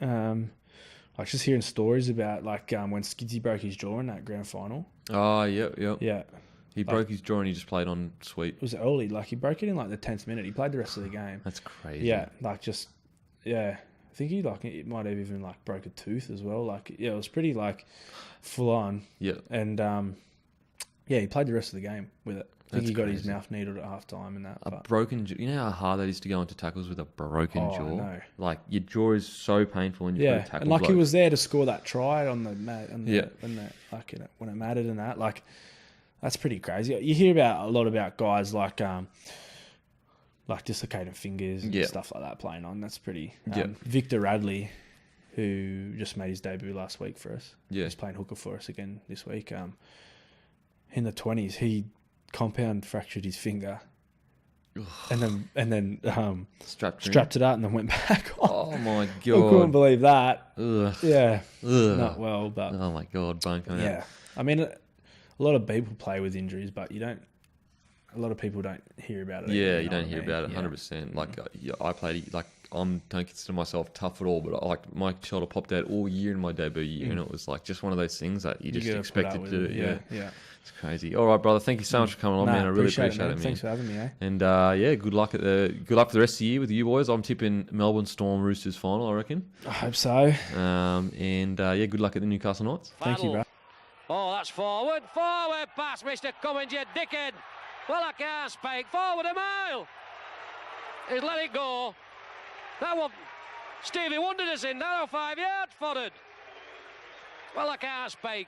like just hearing stories about like when Skidzy broke his jaw in that grand final. Oh, yeah. Yeah. He broke his jaw and he just played on sweep. It was early. Like he broke it in like the 10th minute. He played the rest of the game. That's crazy. Yeah, like just I think he like it might have even like broke a tooth as well. Like it was pretty like full on. Yeah. And he played the rest of the game with it. I think he got crazy. his mouth needled at half time and that. A broken jaw. You know how hard that is to go into tackles with a broken jaw? I know. Like your jaw is so painful when you've got to tackle. And like bloke. he was there to score that try on the when it mattered and that. Like that's pretty crazy. You hear about a lot about guys like dislocated fingers and stuff like that playing on. That's pretty. Victor Radley, who just made his debut last week for us. Yeah. He's playing hooker for us again this week. In the 20s, he compound fractured his finger, and then strapped it out and then went back on. Oh my god! I couldn't believe that. Ugh. Yeah, Ugh. not well, but Oh my god, bone coming out. I mean, a lot of people play with injuries, but you don't. A lot of people don't hear about it. Yeah, you don't hear about it 100%. Like, I played, like, I don't consider myself tough at all, but like my shoulder popped out all year in my debut year, and it was like just one of those things that you just expected to do. Yeah. It's crazy. All right, brother. Thank you so much for coming on, man. I really appreciate it, man. Thanks for having me, eh? And good luck for the rest of the year with you boys. I'm tipping Melbourne Storm Roosters final, I reckon. I hope so. Good luck at the Newcastle Knights. Thank you, bro. Oh, that's forward pass, Mr. Cummins, you dickhead. Well, I can't speak. Forward a mile. He's let it go. That one, Stevie Wonder is in. Now 5 yards forward. Well, I can't speak.